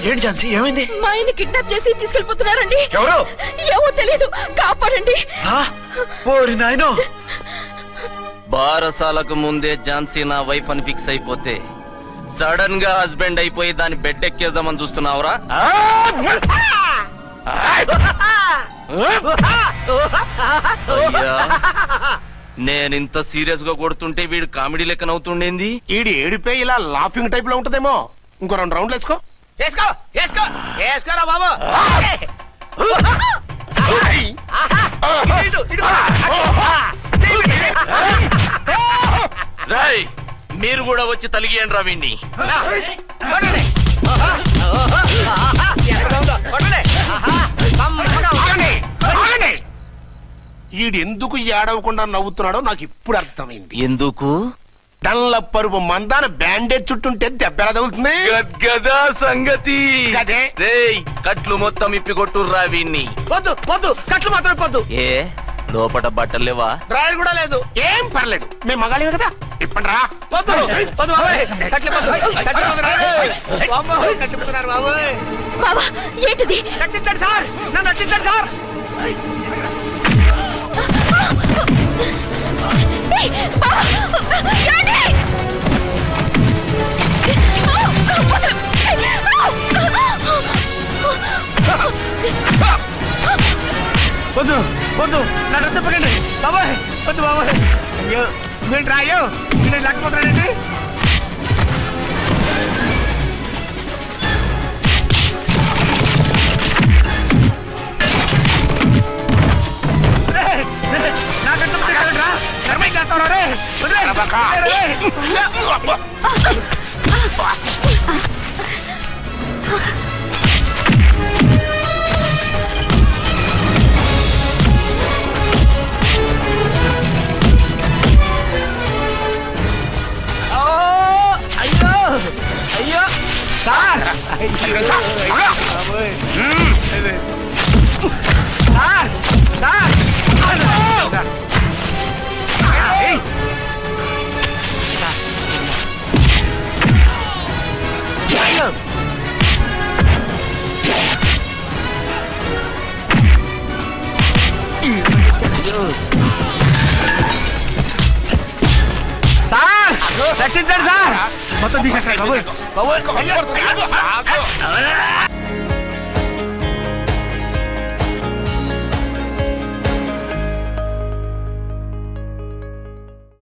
ఏంటి ఝాన్సీ, ఏమైంది? మా ఆయన కిడ్నాప్ చేసి తీసుకెళ్లిపోతున్నారండి. ఎవరు? ఏమో తెలియదు, కాపాడండి. ఓరి నాయనో, బారసాలకు ముందే ఝాన్సీ నా వైఫ్ అని ఫిక్స్ అయిపోతే సడన్ గా హస్బెండ్ అయిపోయి దాన్ని బెడ్ ఎక్కేద్దామని చూస్తున్నావురా? నేనింత సీరియస్ గా కొడుతుంటే వీడు కామెడీ లెక్క నవ్వుతుండేంది? ఈడి ఏడిపే ఇలా లాఫింగ్ టైప్ లో ఉంటదేమో. ఇంకో 2 రౌండ్లు వేసుకో. వేసుకోరా బాబు. రాయ్, మీరు కూడా వచ్చి తలిగియండి రా వీణ్ణి. ఈడెందుకు ఏడవకుండా నవ్వుతున్నాడో నాకు ఇప్పుడు అర్థమైంది. ఎందుకు? డల్ల పరుపు మందాన బ్యాండేజ్ చుట్టుంటే దెబ్బెలా తగులుతుంది గదా సంగతి. గదే. రేయ్, కట్లు మొత్తం ఇప్పి కొట్టుర్రా వీణ్ణి. వద్దు వద్దు, కట్లు మాత్రం ఇప్పొద్దు. ఏ లోపట బట్టలు లేవా? డ్రాయర్ కూడా లేదు. ఏం పర్లేదు, మేము మగాళిమే కదా. ఇప్పండి రా. వద్దు వద్దు బాబాయ్, కట్లు కట్టుకున్నారు బాబాయ్. బాబా ఏంటిది? రక్షించండి సార్, నన్ను రక్షించండి సార్. వద్దు వద్దు, నన్ను రక్షించకండి బాబాయ్, వద్దు బాబాయ్. అయ్యో మీరు రాయో, నేను లేకపోతున్నానండి. అయ్యో సార్, సార్ రక్షించండి సార్. మొత్తం తీసేస్తాయి బాబు.